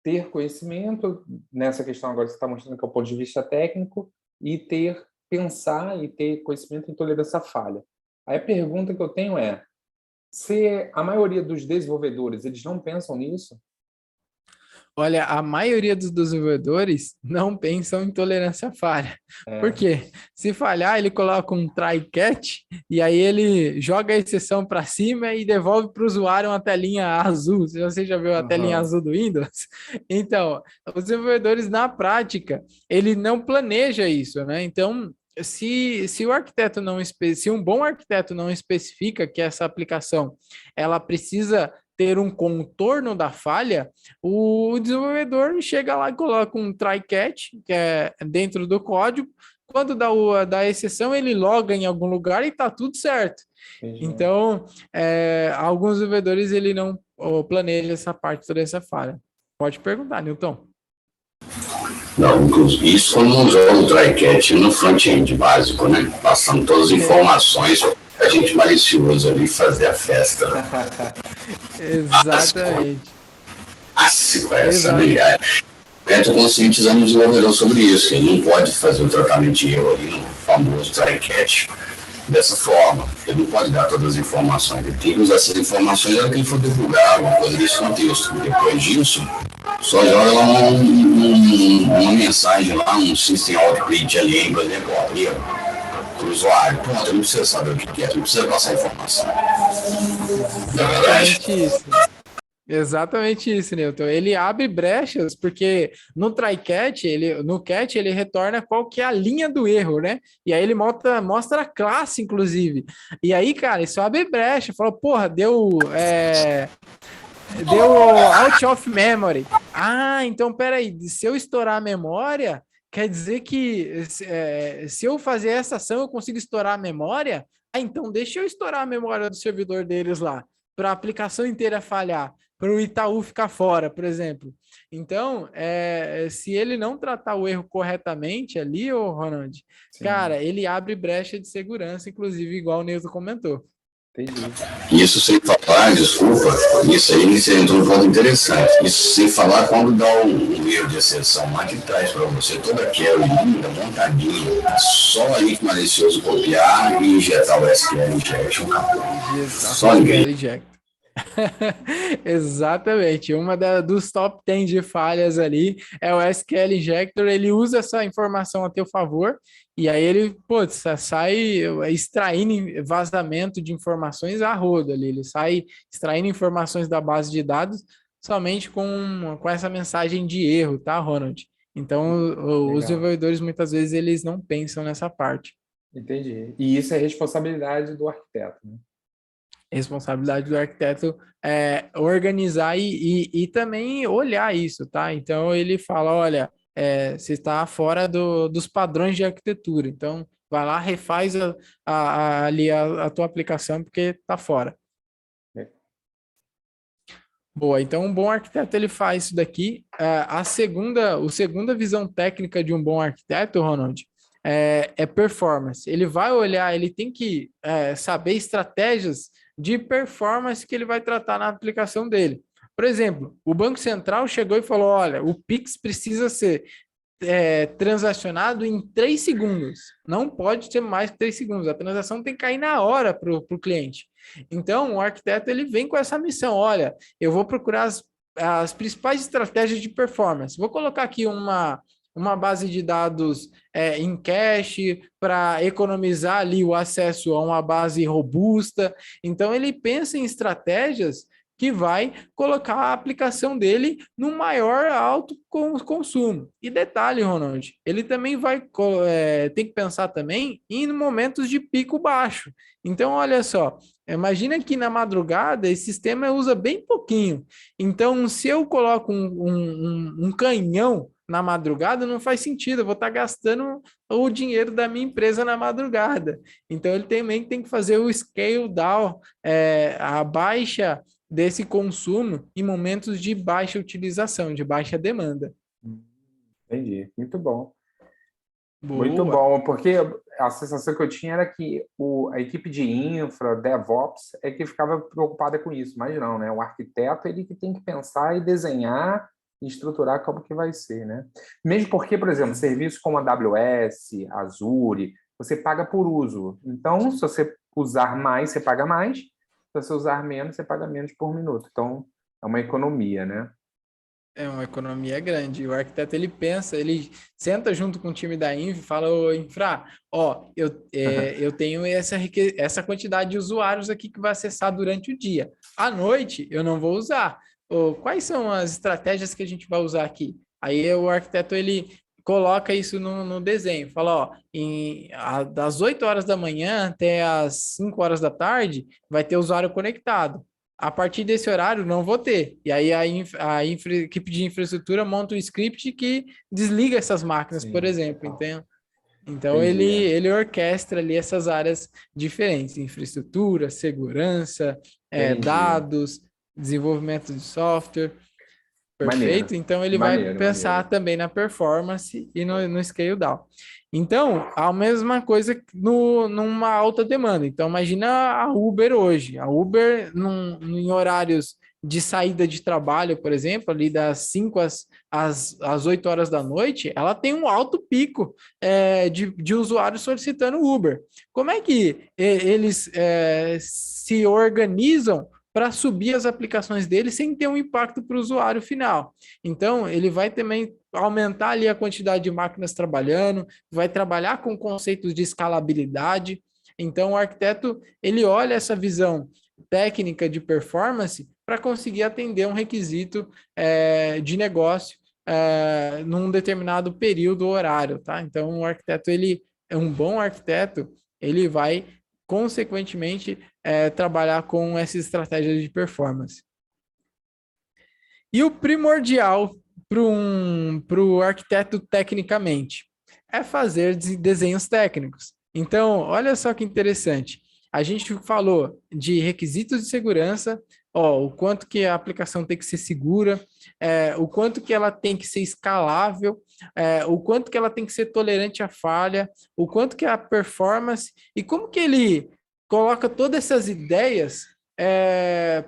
Speaker 1: ter conhecimento nessa questão agora que você está mostrando que é o ponto de vista técnico e pensar e ter conhecimento em tolerância à falha. Aí a pergunta que eu tenho é, se a maioria dos desenvolvedores, eles não pensam nisso?
Speaker 2: Olha, a maioria dos desenvolvedores não pensam em tolerância à falha. Por quê? Se falhar, ele coloca um try catch e aí ele joga a exceção para cima e devolve para o usuário uma telinha azul. Você já viu a telinha azul do Windows? Então, os desenvolvedores, na prática, ele não planeja isso, né? Então, se um bom arquiteto não especifica que essa aplicação ela precisa ter um contorno da falha, o desenvolvedor chega lá e coloca um try catch, que é dentro do código. Quando dá a exceção, ele loga em algum lugar e está tudo certo.
Speaker 1: Entendi.
Speaker 2: Então, alguns desenvolvedores ele não planejam essa parte toda essa falha. Pode perguntar, Newton.
Speaker 3: Não, inclusive, isso quando usou o TriCat no front-end básico, né? Passando todas as informações para a gente malicioso ali fazer a festa.
Speaker 2: Exatamente.
Speaker 3: Clássico essa, né? Estou conscientizando o desenvolvedor sobre isso, que ele não pode fazer o tratamento de erro ali no famoso TriCat dessa forma. Ele não pode dar todas as informações. Ele tem que usar essas informações na hora que ele for divulgar alguma coisa desse contexto. Depois disso, só joga lá uma mensagem lá, um system out print ali, por exemplo, para o usuário. Pronto, ele não precisa saber o que é, ele não precisa passar informação. Não é verdade?
Speaker 2: Exatamente isso, Newton. Ele abre brechas, porque no TriCat, no cat, ele retorna qual que é a linha do erro, né? E aí ele mostra a classe, inclusive. E aí, cara, isso abre brecha. Fala, porra, deu out of memory. Ah, então peraí, se eu estourar a memória, quer dizer que se eu fazer essa ação, eu consigo estourar a memória? Ah, então deixa eu estourar a memória do servidor deles lá, para a aplicação inteira falhar, para o Itaú ficar fora, por exemplo. Então, se ele não tratar o erro corretamente ali, ô Ronald, cara, ele abre brecha de segurança, inclusive, igual o Nilton comentou.
Speaker 1: Entendi.
Speaker 3: Isso sem falar, desculpa, isso aí você entrou num ponto interessante. Isso sem falar quando dá um erro de exceção lá que traz para você toda aquela linda, montadinha, só aí que malicioso copiar e injetar o SQL injection. Só ninguém.
Speaker 2: Exatamente, dos top 10 de falhas ali é o SQL Injector. Ele usa essa informação a teu favor e aí ele sai extraindo vazamento de informações a rodo ali, ele sai extraindo informações da base de dados somente com essa mensagem de erro, tá, Ronald? Então, os desenvolvedores muitas vezes eles não pensam nessa parte.
Speaker 1: Entendi. E isso é responsabilidade do arquiteto, né?
Speaker 2: Responsabilidade do arquiteto é organizar e também olhar isso, tá? Então, ele fala, olha, você está fora dos padrões de arquitetura, então vai lá, refaz ali a tua aplicação, porque está fora. Boa, então um bom arquiteto ele faz isso daqui. A segunda visão técnica de um bom arquiteto, Ronald, é performance. Ele vai olhar, ele tem que saber estratégias de performance que ele vai tratar na aplicação dele. Por exemplo, o Banco Central chegou e falou, olha, o Pix precisa ser transacionado em 3 segundos. Não pode ter mais que 3 segundos. A transação tem que cair na hora para o cliente. Então, o arquiteto ele vem com essa missão. Olha, eu vou procurar as principais estratégias de performance. Vou colocar aqui uma base de dados em cache para economizar ali o acesso a uma base robusta. Então, ele pensa em estratégias que vai colocar a aplicação dele no maior alto consumo. E detalhe, Ronald, ele também tem que pensar também em momentos de pico baixo. Então, olha só, imagina que na madrugada esse sistema usa bem pouquinho. Então, se eu coloco um canhão na madrugada, não faz sentido, eu vou estar gastando o dinheiro da minha empresa na madrugada. Então, ele também tem que fazer o scale down, a baixa desse consumo em momentos de baixa utilização, de baixa demanda.
Speaker 1: Entendi, muito bom.
Speaker 2: Boa.
Speaker 1: Muito bom, porque a sensação que eu tinha era que a equipe de infra, DevOps, é que ficava preocupada com isso, mas não, né? O arquiteto, ele que tem que pensar e desenhar e estruturar como que vai ser, né? Mesmo porque, por exemplo, serviços como a AWS, Azure, você paga por uso. Então, se você usar mais, você paga mais. Se você usar menos, você paga menos por minuto. Então, é uma economia, né?
Speaker 2: É uma economia grande. O arquiteto, ele pensa, ele senta junto com o time da Infra e fala, ô Infra, eu tenho essa quantidade de usuários aqui que vai acessar durante o dia. À noite, eu não vou usar. Quais são as estratégias que a gente vai usar aqui? Aí o arquiteto, ele coloca isso no desenho, fala, das 8 horas da manhã até as 5 horas da tarde, vai ter usuário conectado. A partir desse horário, não vou ter. E aí a equipe de infraestrutura monta um script que desliga essas máquinas, por exemplo. Então ele orquestra ali essas áreas diferentes, infraestrutura, segurança, dados, desenvolvimento de software. Perfeito? Então, ele vai pensar também na performance e no scale down. Então, a mesma coisa numa alta demanda. Então, imagina a Uber hoje. A Uber, em horários de saída de trabalho, por exemplo, ali das 5 às 8 horas da noite, ela tem um alto pico de usuários solicitando Uber. Como é que eles se organizam para subir as aplicações dele sem ter um impacto para o usuário final? Então, ele vai também aumentar ali a quantidade de máquinas trabalhando, vai trabalhar com conceitos de escalabilidade. Então, o arquiteto, ele olha essa visão técnica de performance para conseguir atender um requisito de negócio num determinado período horário, tá? Então, o arquiteto, ele é um bom arquiteto, ele vai, consequentemente, trabalhar com essas estratégias de performance. E o primordial para o arquiteto tecnicamente é fazer desenhos técnicos. Então, olha só que interessante. A gente falou de requisitos de segurança, o quanto que a aplicação tem que ser segura, o quanto que ela tem que ser escalável, o quanto que ela tem que ser tolerante à falha, o quanto que é a performance, e como que ele coloca todas essas ideias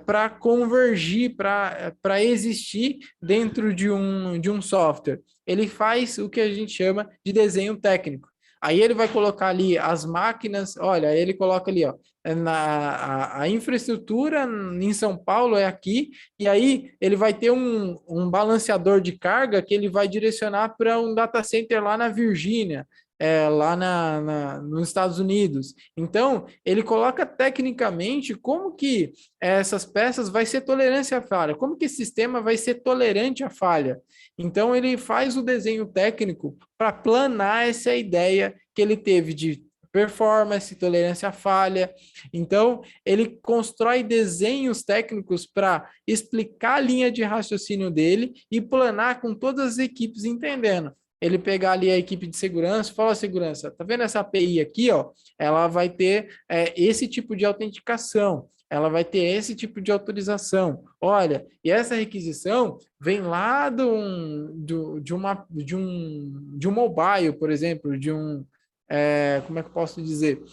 Speaker 2: para convergir, para existir dentro de um software. Ele faz o que a gente chama de desenho técnico. Aí ele vai colocar ali as máquinas, olha, ele coloca ali, ó, a infraestrutura em São Paulo é aqui, e aí ele vai ter um balanceador de carga que ele vai direcionar para um data center lá na Virgínia, lá nos Estados Unidos. Então, ele coloca tecnicamente como que essas peças vai ser tolerância à falha, como que esse sistema vai ser tolerante à falha. Então, ele faz o desenho técnico para planar essa ideia que ele teve de performance, tolerância à falha. Então, ele constrói desenhos técnicos para explicar a linha de raciocínio dele e planar com todas as equipes entendendo. Ele pegar ali a equipe de segurança, fala, segurança, tá vendo essa API aqui, ó? Ela vai ter esse tipo de autenticação, ela vai ter esse tipo de autorização. Olha, e essa requisição vem lá de um mobile, por exemplo, como é que eu posso dizer?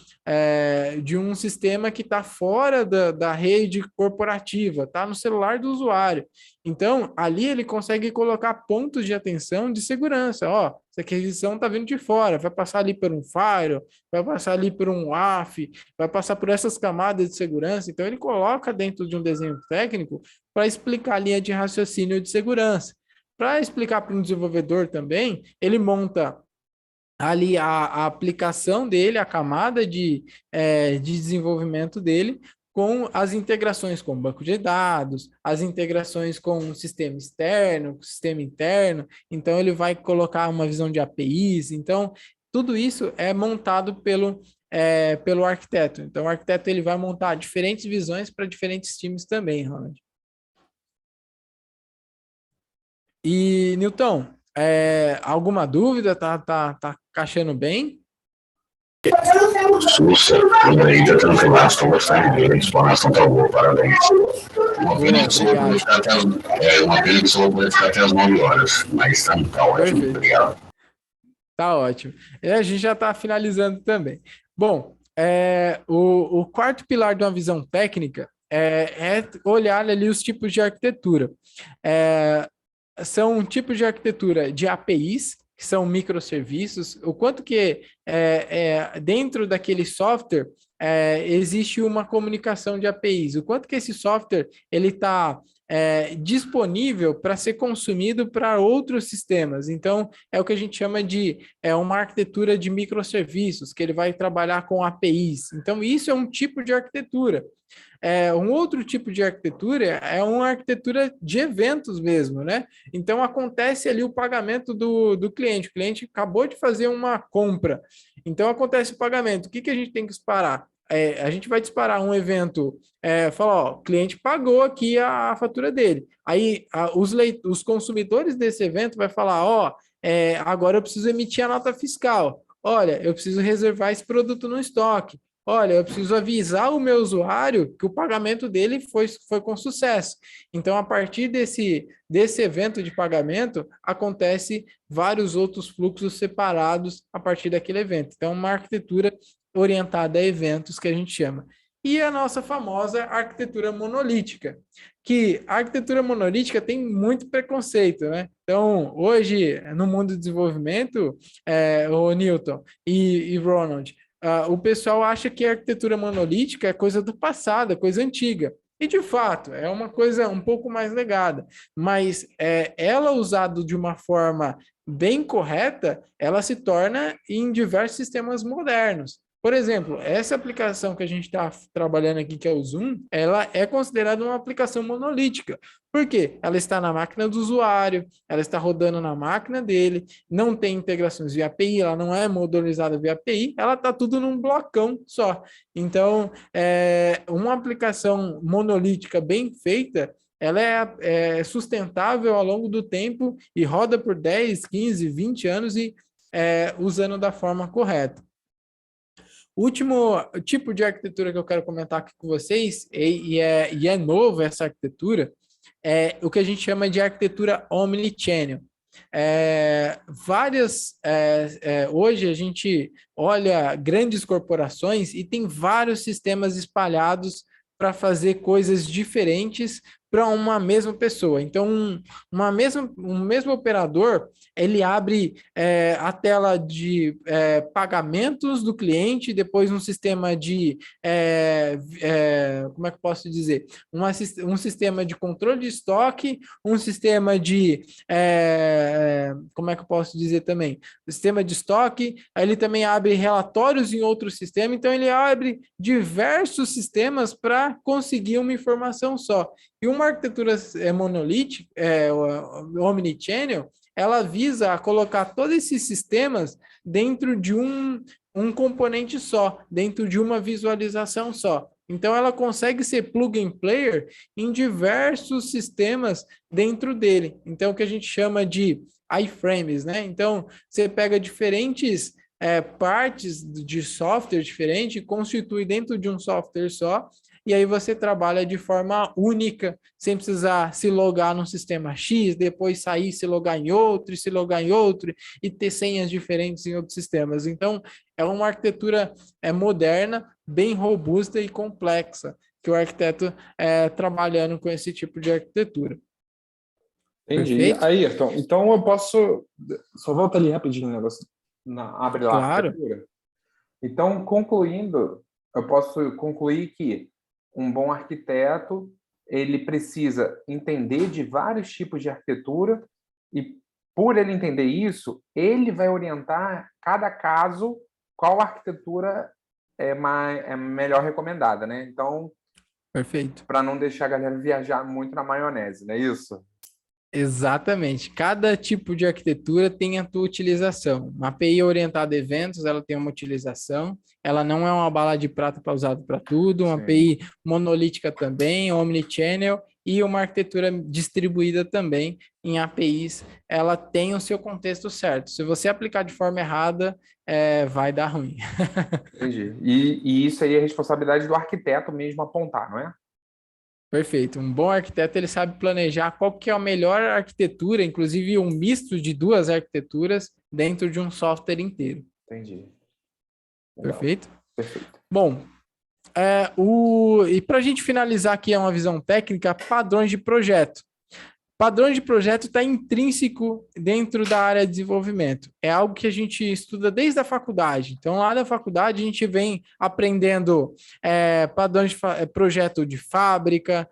Speaker 2: De um sistema que está fora da rede corporativa, está no celular do usuário. Então, ali ele consegue colocar pontos de atenção de segurança. Ó, essa requisição está vindo de fora, vai passar ali por um firewall, vai passar ali por um WAF, vai passar por essas camadas de segurança. Então, ele coloca dentro de um desenho técnico para explicar a linha de raciocínio de segurança. Para explicar para um desenvolvedor também, ele monta ali a aplicação dele, a camada de desenvolvimento dele, com as integrações com o banco de dados, as integrações com o sistema externo, com o sistema interno. Então, ele vai colocar uma visão de APIs. Então, tudo isso é montado pelo arquiteto. Então, o arquiteto ele vai montar diferentes visões para diferentes times também, Ronald. E, Newton, alguma dúvida? Tá encaixando bem?
Speaker 3: Sussa, ainda tranquilo, estou gostando dele, a explanação tá boa, parabéns. Uma pena que só vou ficar até as 9 horas, mas tá ótimo,
Speaker 2: perfeito.
Speaker 3: Obrigado.
Speaker 2: Tá ótimo. A gente já está finalizando também. Bom, o quarto pilar de uma visão técnica é olhar ali os tipos de arquitetura. São tipos de arquitetura de APIs, que são microserviços, o quanto que dentro daquele software existe uma comunicação de APIs, o quanto que esse software ele está disponível para ser consumido para outros sistemas. Então, é o que a gente chama de uma arquitetura de microserviços, que ele vai trabalhar com APIs. Então, isso é um tipo de arquitetura. Um outro tipo de arquitetura é uma arquitetura de eventos mesmo, né? Então, acontece ali o pagamento do cliente. O cliente acabou de fazer uma compra. Então, acontece o pagamento. O que a gente tem que disparar? A gente vai disparar um evento, falar, ó, o cliente pagou aqui a fatura dele. Aí, os consumidores desse evento vai falar, ó, agora eu preciso emitir a nota fiscal. Olha, eu preciso reservar esse produto no estoque. olha, eu preciso avisar o meu usuário que o pagamento dele foi com sucesso. Então, a partir desse evento de pagamento, acontece vários outros fluxos separados a partir daquele evento. Então, uma arquitetura orientada a eventos que a gente chama. E a nossa famosa arquitetura monolítica, que a arquitetura monolítica tem muito preconceito, né? Então, hoje, no mundo do desenvolvimento, o Newton e Ronald, o pessoal acha que a arquitetura monolítica é coisa do passado, é coisa antiga. E, de fato, é uma coisa um pouco mais legada. Mas ela usada de uma forma bem correta, ela se torna em diversos sistemas modernos. Por exemplo, essa aplicação que a gente está trabalhando aqui, que é o Zoom, ela é considerada uma aplicação monolítica. Por quê? Ela está na máquina do usuário, ela está rodando na máquina dele, não tem integrações via API, ela não é modularizada via API, ela está tudo num blocão só. Então, uma aplicação monolítica bem feita, ela é sustentável ao longo do tempo e roda por 10, 15, 20 anos e usando da forma correta. O último tipo de arquitetura que eu quero comentar aqui com vocês, e é novo essa arquitetura, é o que a gente chama de arquitetura omnichannel. Hoje a gente olha grandes corporações e tem vários sistemas espalhados para fazer coisas diferentes para uma mesma pessoa. Então, um mesmo operador, ele abre a tela de pagamentos do cliente, depois um sistema de, como é que eu posso dizer? Um sistema de controle de estoque, um sistema de, como é que eu posso dizer também? Sistema de estoque, aí ele também abre relatórios em outro sistema, então ele abre diversos sistemas para conseguir uma informação só. E uma arquitetura monolítica, omnichannel, ela visa colocar todos esses sistemas dentro de um componente só, dentro de uma visualização só. Então, ela consegue ser plug and player em diversos sistemas dentro dele. Então, o que a gente chama de iframes, né? Então, você pega diferentes partes de software diferente, constitui dentro de um software só, e aí você trabalha de forma única, sem precisar se logar num sistema X, depois sair, se logar em outro, se logar em outro, e ter senhas diferentes em outros sistemas. Então, é uma arquitetura moderna, bem robusta e complexa, que o arquiteto trabalhando com esse tipo de arquitetura.
Speaker 1: Entendi.
Speaker 2: Perfeito?
Speaker 1: Ayrton, então eu posso... Só volta ali rapidinho o negócio. Abre lá
Speaker 2: Claro.
Speaker 1: a arquitetura. Então, concluindo, eu posso concluir que um bom arquiteto, ele precisa entender de vários tipos de arquitetura e, por ele entender isso, ele vai orientar cada caso qual arquitetura é melhor recomendada, né? Então,
Speaker 2: Perfeito.
Speaker 1: para não deixar a galera viajar muito na maionese, não é isso?
Speaker 2: Exatamente. Cada tipo de arquitetura tem a sua utilização. Uma API orientada a eventos, ela tem uma utilização. Ela não é uma bala de prata para usar para tudo. Uma
Speaker 1: Sim.
Speaker 2: API monolítica também, omnichannel, e uma arquitetura distribuída também em APIs. Ela tem o seu contexto certo. Se você aplicar de forma errada, vai dar ruim.
Speaker 1: Entendi. E isso aí é responsabilidade do arquiteto mesmo apontar, não é?
Speaker 2: Perfeito. Um bom arquiteto, ele sabe planejar qual que é a melhor arquitetura, inclusive um misto de duas arquiteturas dentro de um software inteiro.
Speaker 1: Entendi. Legal.
Speaker 2: Perfeito?
Speaker 1: Perfeito.
Speaker 2: Bom, e para a gente finalizar aqui uma visão técnica, padrões de projeto. Padrão de projeto está intrínseco dentro da área de desenvolvimento. É algo que a gente estuda desde a faculdade. Então, lá da faculdade, a gente vem aprendendo padrão de projeto de fábrica,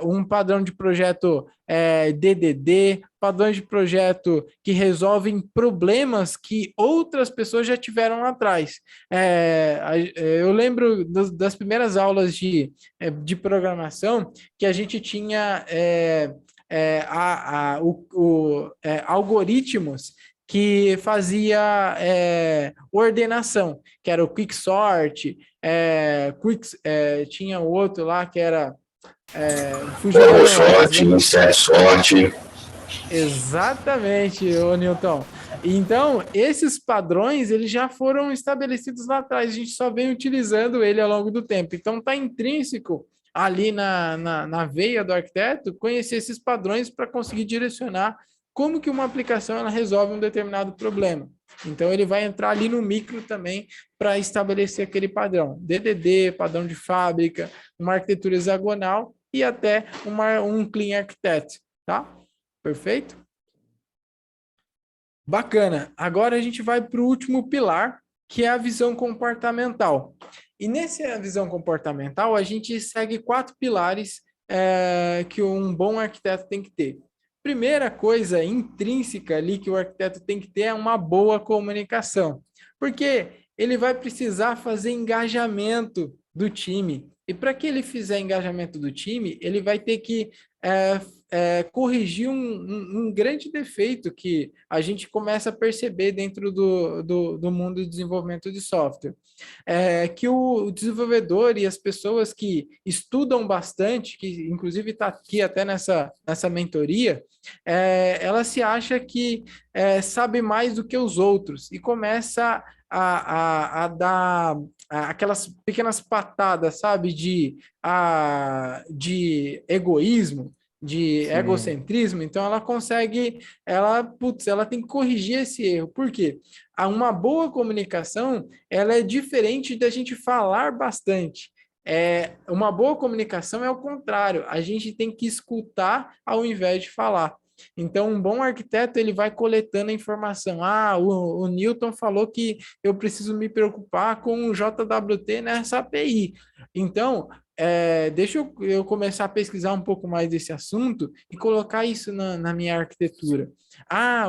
Speaker 2: um padrão de projeto DDD, padrões de projeto que resolvem problemas que outras pessoas já tiveram lá atrás. Eu lembro das primeiras aulas de programação que a gente tinha... algoritmos que fazia ordenação, que era o quicksort, tinha outro lá que era
Speaker 3: sorte, insert sorte.
Speaker 2: Exatamente, ô Newton. Então, esses padrões, eles já foram estabelecidos lá atrás, a gente só vem utilizando ele ao longo do tempo. Então, está intrínseco ali na veia do arquiteto conhecer esses padrões para conseguir direcionar como que uma aplicação ela resolve um determinado problema. Então, ele vai entrar ali no micro também para estabelecer aquele padrão. DDD, padrão de fábrica, uma arquitetura hexagonal e até um Clean Architect, tá? Perfeito? Bacana. Agora a gente vai para o último pilar, que é a visão comportamental. E nessa visão comportamental, a gente segue 4 pilares que um bom arquiteto tem que ter. Primeira coisa intrínseca ali que o arquiteto tem que ter é uma boa comunicação, porque ele vai precisar fazer engajamento do time. E para que ele fizer engajamento do time, ele vai ter que corrigir um grande defeito que a gente começa a perceber dentro do mundo de desenvolvimento de software. Que o desenvolvedor e as pessoas que estudam bastante, que inclusive está aqui até nessa mentoria, ela se acha que sabe mais do que os outros e começa a dar aquelas pequenas patadas, sabe, de egoísmo, de
Speaker 1: Sim.
Speaker 2: egocentrismo. Então ela consegue, ela tem que corrigir esse erro. Por quê? Uma boa comunicação, ela é diferente da gente falar bastante. Uma boa comunicação é o contrário, a gente tem que escutar ao invés de falar. Então, um bom arquiteto, ele vai coletando a informação. O Newton falou que eu preciso me preocupar com o JWT nessa API. Então, deixa eu começar a pesquisar um pouco mais desse assunto e colocar isso na minha arquitetura.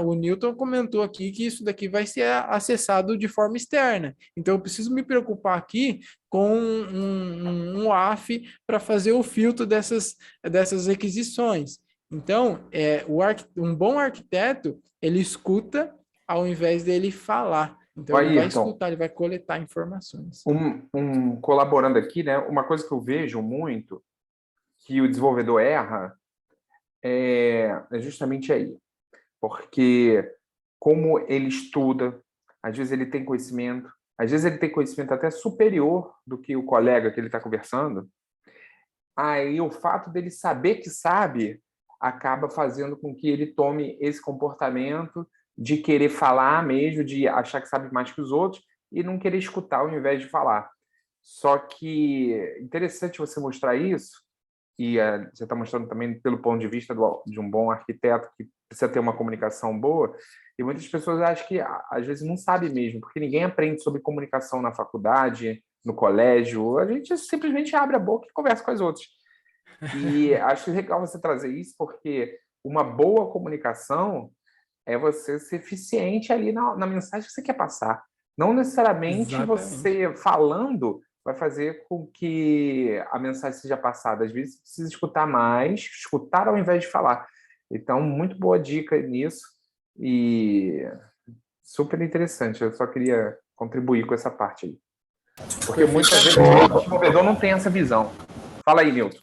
Speaker 2: O Newton comentou aqui que isso daqui vai ser acessado de forma externa. Então, eu preciso me preocupar aqui com um WAF para fazer o filtro dessas requisições. Então, um bom arquiteto, ele escuta ao invés dele falar. Então, ele vai escutar, ele vai coletar informações.
Speaker 1: Colaborando aqui, né? Uma coisa que eu vejo muito, que o desenvolvedor erra, é justamente aí. Porque como ele estuda, às vezes ele tem conhecimento, às vezes ele tem conhecimento até superior do que o colega que ele está conversando, aí o fato dele saber que sabe acaba fazendo com que ele tome esse comportamento de querer falar mesmo, de achar que sabe mais que os outros e não querer escutar ao invés de falar. Só que é interessante você mostrar isso, e você está mostrando também pelo ponto de vista de um bom arquiteto que precisa ter uma comunicação boa, e muitas pessoas acham que às vezes não sabe mesmo, porque ninguém aprende sobre comunicação na faculdade, no colégio, a gente simplesmente abre a boca e conversa com as outras. E acho legal você trazer isso, porque uma boa comunicação é você ser eficiente ali na mensagem que você quer passar. Não necessariamente você falando vai fazer com que a mensagem seja passada. Às vezes você precisa escutar mais, escutar ao invés de falar. Então, muito boa dica nisso e super interessante. Eu só queria contribuir com essa parte aí. Porque muitas vezes o desenvolvedor não tem essa visão. Fala aí, Nilton.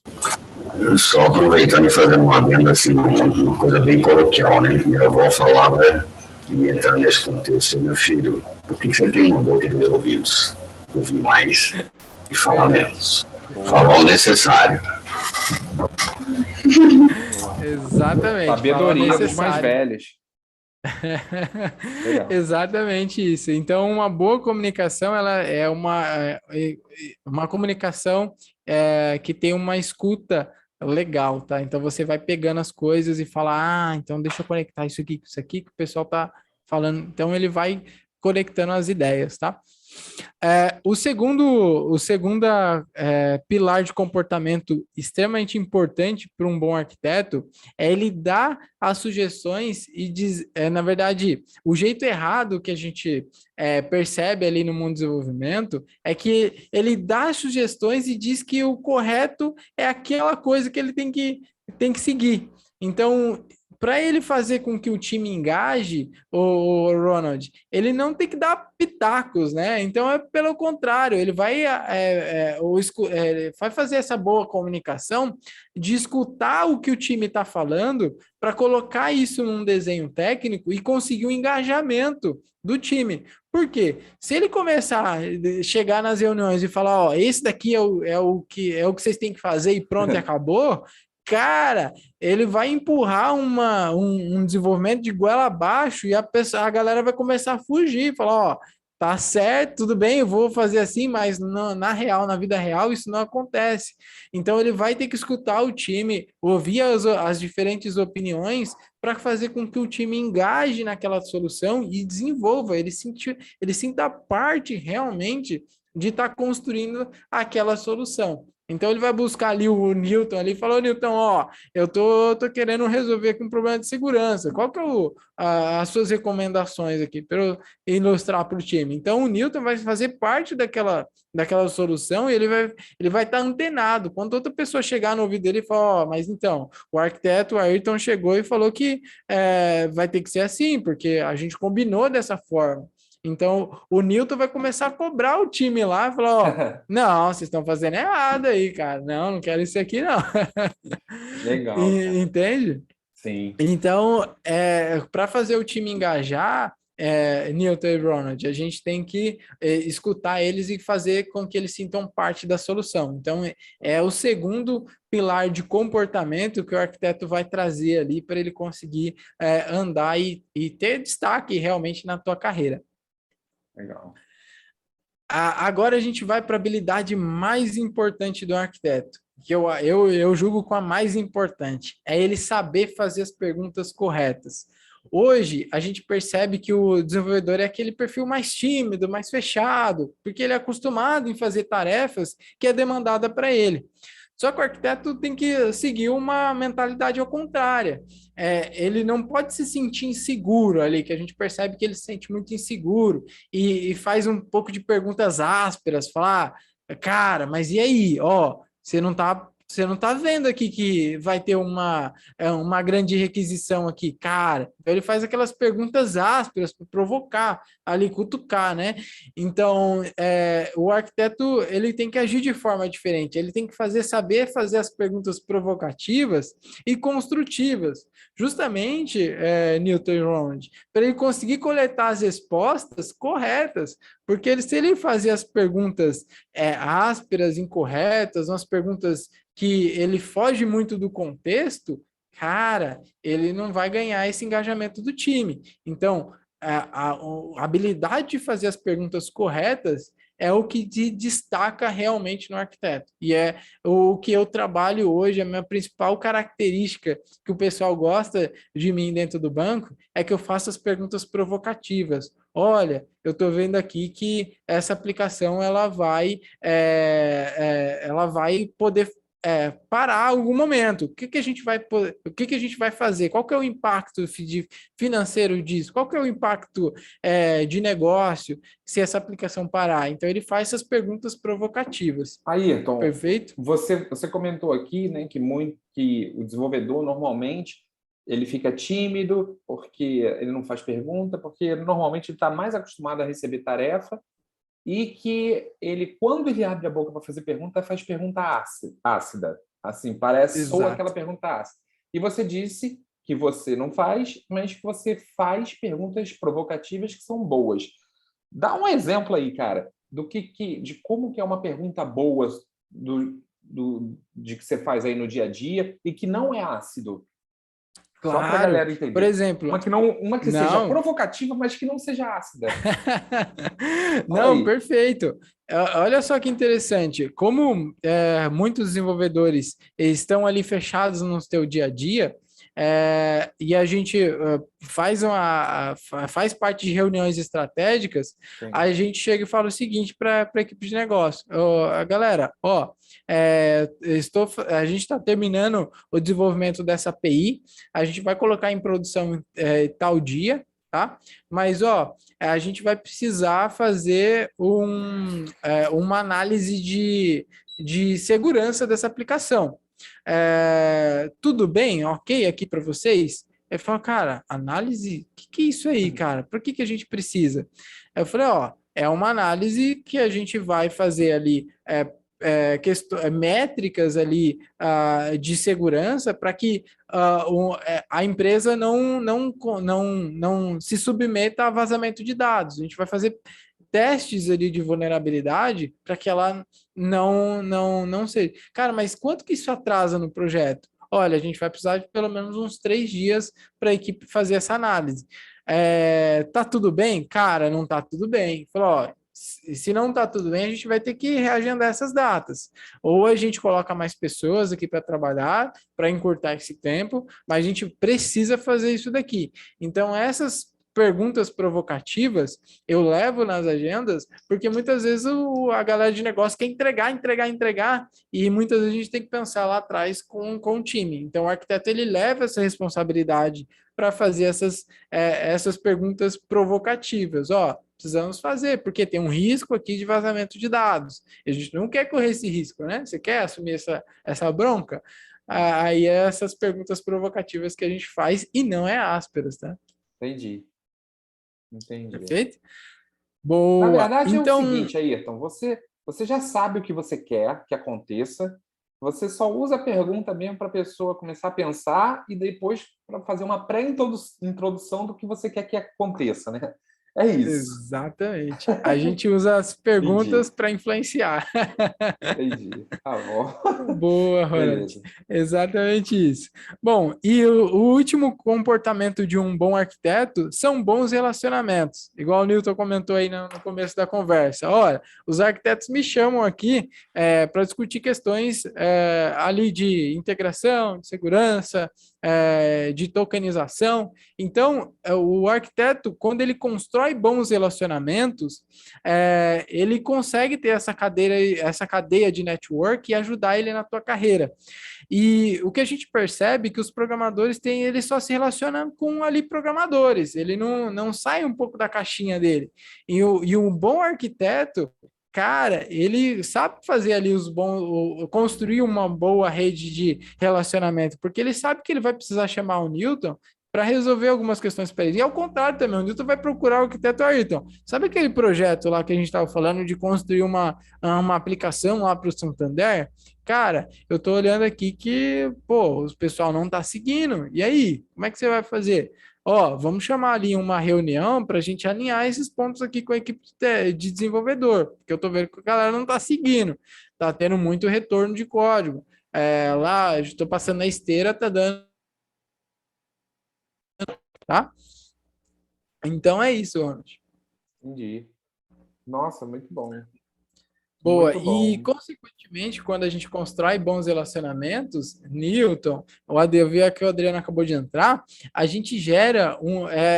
Speaker 3: Só aproveitando e fazendo uma adenda assim, uma coisa bem coloquial, né? Minha avó falava, e entrar nesse contexto, meu filho, por que você tem uma boca de ouvidos? Ouvir mais e falar menos. Falar o necessário.
Speaker 2: Exatamente.
Speaker 1: Sabedoria dos mais velhos.
Speaker 2: Exatamente isso. Então, uma boa comunicação, ela é uma comunicação que tem uma escuta legal, tá? Então, você vai pegando as coisas e fala, então deixa eu conectar isso aqui com isso aqui que o pessoal tá falando. Então, ele vai conectando as ideias, tá? O segundo pilar de comportamento extremamente importante para um bom arquiteto é ele dar as sugestões e na verdade, o jeito errado que a gente percebe ali no mundo do desenvolvimento é que ele dá as sugestões e diz que o correto é aquela coisa que ele tem que seguir. Então, para ele fazer com que o time engaje, o Ronald, ele não tem que dar pitacos, né? Então é pelo contrário, ele vai fazer essa boa comunicação de escutar o que o time está falando para colocar isso num desenho técnico e conseguir o engajamento do time. Por quê? Se ele começar a chegar nas reuniões e falar, ó, esse daqui é o que vocês têm que fazer e pronto, e acabou, cara, ele vai empurrar um desenvolvimento de goela abaixo e a galera vai começar a fugir, falar, ó, tá certo, tudo bem, eu vou fazer assim, mas na vida real, isso não acontece. Então, ele vai ter que escutar o time, ouvir as diferentes opiniões para fazer com que o time engaje naquela solução e desenvolva, ele sinta parte realmente de estar construindo aquela solução. Então ele vai buscar ali o Newton ali e falou, Newton, ó, eu tô querendo resolver aqui um problema de segurança. Qual que é as suas recomendações aqui para eu ilustrar para o time? Então o Newton vai fazer parte daquela solução e ele vai estar antenado. Quando outra pessoa chegar no ouvido dele e falar, ó, mas então, o arquiteto Ayrton chegou e falou que vai ter que ser assim, porque a gente combinou dessa forma. Então, o Newton vai começar a cobrar o time lá, falar, ó, não, vocês estão fazendo errado aí, cara. Não quero isso aqui, não.
Speaker 1: Legal, cara.
Speaker 2: Entende?
Speaker 1: Sim.
Speaker 2: Então, para fazer o time engajar, Newton e Ronald, a gente tem que escutar eles e fazer com que eles sintam parte da solução. Então, é o segundo pilar de comportamento que o arquiteto vai trazer ali para ele conseguir andar e ter destaque realmente na tua carreira.
Speaker 1: Legal.
Speaker 2: Agora a gente vai para a habilidade mais importante do arquiteto, que eu julgo com a mais importante, é ele saber fazer as perguntas corretas. Hoje, a gente percebe que o desenvolvedor é aquele perfil mais tímido, mais fechado, porque ele é acostumado em fazer tarefas que é demandada para ele. Só que o arquiteto tem que seguir uma mentalidade ao contrário. Ele não pode se sentir inseguro ali, que a gente percebe que ele se sente muito inseguro e faz um pouco de perguntas ásperas, falar, cara, mas e aí? Ó, você não tá vendo aqui que vai ter uma grande requisição aqui, cara. Então ele faz aquelas perguntas ásperas para provocar, ali cutucar, né? Então o arquiteto ele tem que agir de forma diferente. Ele tem que saber fazer as perguntas provocativas e construtivas, justamente, Newton e Ronald, para ele conseguir coletar as respostas corretas. Porque se ele fazer as perguntas ásperas, incorretas, umas perguntas que ele foge muito do contexto, cara, ele não vai ganhar esse engajamento do time. Então, a habilidade de fazer as perguntas corretas é o que te destaca realmente no arquiteto. E é o que eu trabalho hoje, a minha principal característica que o pessoal gosta de mim dentro do banco é que eu faço as perguntas provocativas. Olha, eu estou vendo aqui que essa aplicação ela vai poder parar algum momento. O que a gente vai fazer? Qual que é o impacto financeiro disso? Qual que é o impacto de negócio se essa aplicação parar? Então ele faz essas perguntas provocativas.
Speaker 1: Ayrton,
Speaker 2: Perfeito?
Speaker 1: você comentou aqui, né, que o desenvolvedor normalmente ele fica tímido porque ele não faz pergunta, porque normalmente ele está mais acostumado a receber tarefa e que ele, quando ele abre a boca para fazer pergunta, faz pergunta ácida. Assim, parece só aquela pergunta ácida. E você disse que você não faz, mas que você faz perguntas provocativas que são boas. Dá um exemplo aí, cara, de como que é uma pergunta boa de que você faz aí no dia a dia e que não é ácido.
Speaker 2: Claro.
Speaker 1: Só para a galera entender.
Speaker 2: Por exemplo,
Speaker 1: uma que seja provocativa, mas que não seja ácida.
Speaker 2: Não, perfeito. Olha só que interessante. Como muitos desenvolvedores estão ali fechados no seu dia a dia, e a gente faz parte de reuniões estratégicas, sim, a gente chega e fala o seguinte para a equipe de negócio. Galera, a gente está terminando o desenvolvimento dessa API, a gente vai colocar em produção tal dia, tá? Mas, a gente vai precisar fazer uma análise de segurança dessa aplicação. Tudo bem? Ok aqui para vocês? Ele falou, cara, análise, o que é isso aí, cara? Por que a gente precisa? Aí eu falei, ó, é uma análise que a gente vai fazer ali métricas ali de segurança para que a empresa não se submeta a vazamento de dados. A gente vai fazer testes ali de vulnerabilidade para que ela não seja. Cara, mas quanto que isso atrasa no projeto? Olha, a gente vai precisar de pelo menos uns 3 dias para a equipe fazer essa análise. Tá tudo bem? Cara, não tá tudo bem. Falou, ó, se não tá tudo bem, a gente vai ter que reagendar essas datas. Ou a gente coloca mais pessoas aqui para trabalhar, para encurtar esse tempo, mas a gente precisa fazer isso daqui. Então, essas perguntas provocativas eu levo nas agendas, porque muitas vezes a galera de negócio quer entregar, e muitas vezes a gente tem que pensar lá atrás com o time. Então, o arquiteto ele leva essa responsabilidade para fazer essas perguntas provocativas. Ó, precisamos fazer, porque tem um risco aqui de vazamento de dados. A gente não quer correr esse risco, né? Você quer assumir essa bronca? Aí é essas perguntas provocativas que a gente faz e não é ásperas, tá?
Speaker 1: Entendi.
Speaker 2: Perfeito?
Speaker 1: Na
Speaker 2: Boa.
Speaker 1: verdade, é o
Speaker 2: Então,
Speaker 1: seguinte, Ayrton, você já sabe o que você quer que aconteça, você só usa a pergunta mesmo para a pessoa começar a pensar e depois para fazer uma pré-introdução do que você quer que aconteça, né? É isso.
Speaker 2: exatamente. A gente usa as
Speaker 1: Entendi,
Speaker 2: perguntas para influenciar.
Speaker 1: entendi. Tá bom.
Speaker 2: Boa, Ronald.
Speaker 1: Beleza.
Speaker 2: Exatamente isso. Bom, e o último comportamento de um bom arquiteto são bons relacionamentos. Igual o Newton comentou aí no começo da conversa. Olha, os arquitetos me chamam aqui para discutir questões ali de integração, de segurança, de tokenização. Então, o arquiteto, quando ele constrói bons relacionamentos, ele consegue ter essa cadeia de network e ajudar ele na tua carreira. E o que a gente percebe é que os programadores ele só se relaciona com ali programadores, ele não sai um pouco da caixinha dele. E um bom arquiteto, cara, ele sabe fazer ali construir uma boa rede de relacionamento, porque ele sabe que ele vai precisar chamar o Newton para resolver algumas questões para ele. E ao contrário também, o Newton vai procurar o arquiteto Ayrton. Sabe aquele projeto lá que a gente estava falando de construir uma aplicação lá para o Santander? Cara, eu estou olhando aqui que, pô, o pessoal não está seguindo. E aí, como é que você vai fazer? Ó, vamos chamar ali uma reunião para a gente alinhar esses pontos aqui com a equipe de desenvolvedor, porque eu estou vendo que a galera não está seguindo, está tendo muito retorno de código. Lá, estou passando na esteira, tá dando, tá? Então é isso, Ronald.
Speaker 1: Entendi. Nossa, muito bom.
Speaker 2: Boa,
Speaker 1: Muito
Speaker 2: e
Speaker 1: bom.
Speaker 2: consequentemente, quando a gente constrói bons relacionamentos, Newton, eu vi que o Adriano acabou de entrar, a gente gera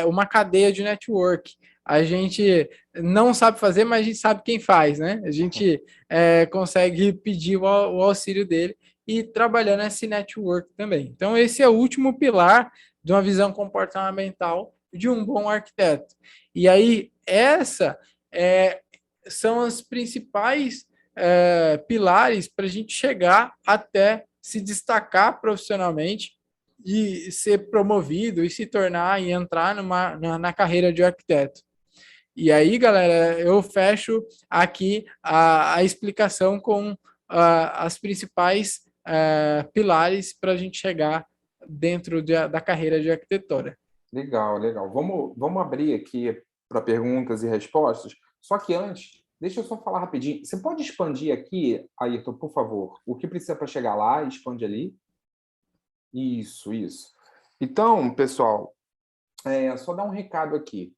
Speaker 2: uma cadeia de network. A gente não sabe fazer, mas a gente sabe quem faz, né? A gente consegue pedir o auxílio dele e trabalhar nesse network também. Então, esse é o último pilar de uma visão comportamental de um bom arquiteto. E aí, é são as principais pilares para a gente chegar até se destacar profissionalmente e ser promovido e se tornar e entrar na carreira de arquiteto. E aí, galera, eu fecho aqui a explicação com as principais pilares para a gente chegar dentro da carreira de arquitetura.
Speaker 1: Legal, legal. Vamos abrir aqui para perguntas e respostas. Só que antes, deixa eu só falar rapidinho. Você pode expandir aqui, Ayrton, por favor, o que precisa para chegar lá? Expande ali. Isso, isso. Então, pessoal, só dar um recado aqui.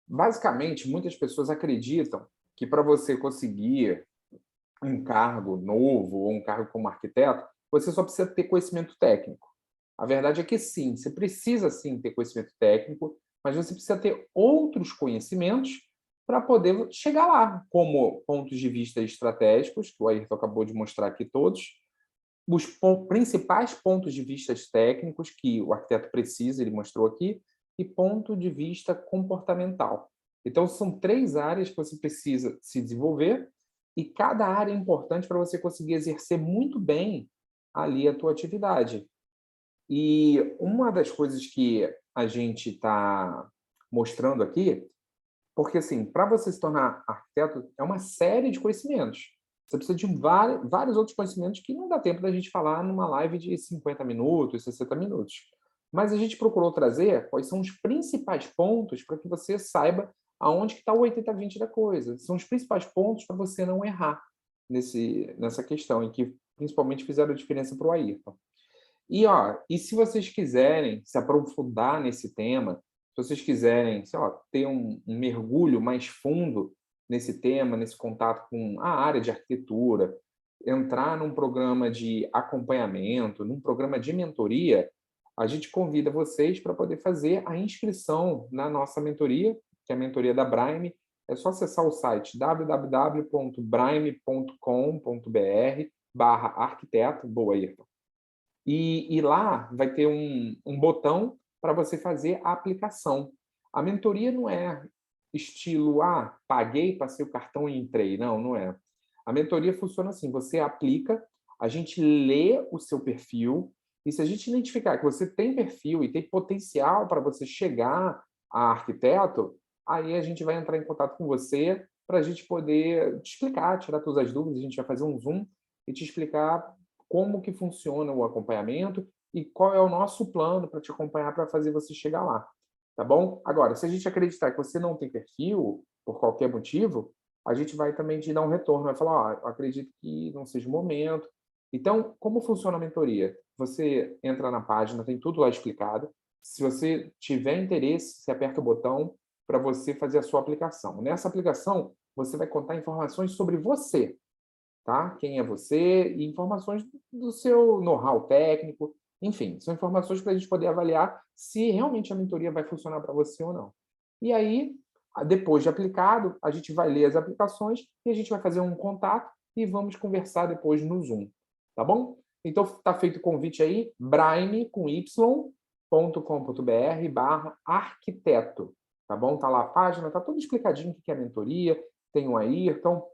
Speaker 1: Basicamente, muitas pessoas acreditam que para você conseguir um cargo novo ou um cargo como arquiteto, você só precisa ter conhecimento técnico. A verdade é que sim, você precisa sim ter conhecimento técnico, mas você precisa ter outros conhecimentos para poder chegar lá, como pontos de vista estratégicos, que o Ayrton acabou de mostrar aqui todos, os principais pontos de vista técnicos que o arquiteto precisa, ele mostrou aqui, e ponto de vista comportamental. Então, são 3 áreas que você precisa se desenvolver e cada área é importante para você conseguir exercer muito bem ali a tua atividade. E uma das coisas que a gente está mostrando aqui, porque assim, para você se tornar arquiteto, é uma série de conhecimentos. Você precisa de vários outros conhecimentos que não dá tempo da gente falar numa live de 50 minutos, 60 minutos. Mas a gente procurou trazer quais são os principais pontos para que você saiba aonde que está o 80-20 da coisa. São os principais pontos para você não errar nessa questão, e que principalmente fizeram a diferença para o Ayrton. E se vocês quiserem se aprofundar nesse tema, se vocês quiserem, sei lá, ter um mergulho mais fundo nesse tema, nesse contato com a área de arquitetura, entrar num programa de acompanhamento, num programa de mentoria, a gente convida vocês para poder fazer a inscrição na nossa mentoria, que é a mentoria da Brime. É só acessar o site www.brime.com.br/arquiteto, boa, Ayrton. E lá vai ter um botão para você fazer a aplicação. A mentoria não é estilo, paguei, passei o cartão e entrei. Não, não é. A mentoria funciona assim, você aplica, a gente lê o seu perfil, e se a gente identificar que você tem perfil e tem potencial para você chegar a arquiteto, aí a gente vai entrar em contato com você para a gente poder te explicar, tirar todas as dúvidas, a gente vai fazer um Zoom e te explicar como que funciona o acompanhamento e qual é o nosso plano para te acompanhar para fazer você chegar lá, tá bom? Agora, se a gente acreditar que você não tem perfil, por qualquer motivo, a gente vai também te dar um retorno, vai falar, eu acredito que não seja o momento. Então, como funciona a mentoria? Você entra na página, tem tudo lá explicado. Se você tiver interesse, você aperta o botão para você fazer a sua aplicação. Nessa aplicação, você vai contar informações sobre você, tá? Quem é você e informações do seu know-how técnico. Enfim, são informações para a gente poder avaliar se realmente a mentoria vai funcionar para você ou não. E aí, depois de aplicado, a gente vai ler as aplicações e a gente vai fazer um contato e vamos conversar depois no Zoom, tá bom? Então, está feito o convite aí, brime.com.br/arquiteto, tá bom? Está lá a página, está tudo explicadinho o que é a mentoria, tem o Ayrton,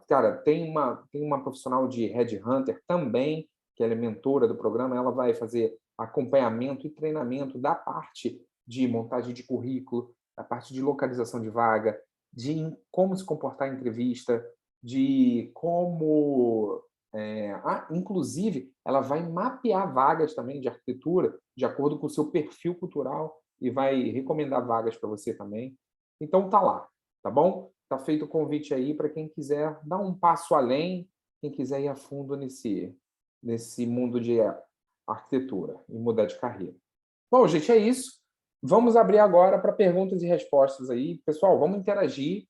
Speaker 1: cara, tem uma profissional de Headhunter também, que ela é mentora do programa, ela vai fazer acompanhamento e treinamento da parte de montagem de currículo, da parte de localização de vaga, de como se comportar em entrevista, de como... inclusive, ela vai mapear vagas também de arquitetura de acordo com o seu perfil cultural e vai recomendar vagas para você também. Então, tá lá, tá bom? Tá feito o convite aí para quem quiser dar um passo além, quem quiser ir a fundo nesse mundo de arquitetura e mudar de carreira. Bom, gente, é isso. Vamos abrir agora para perguntas e respostas aí. Pessoal, vamos interagir.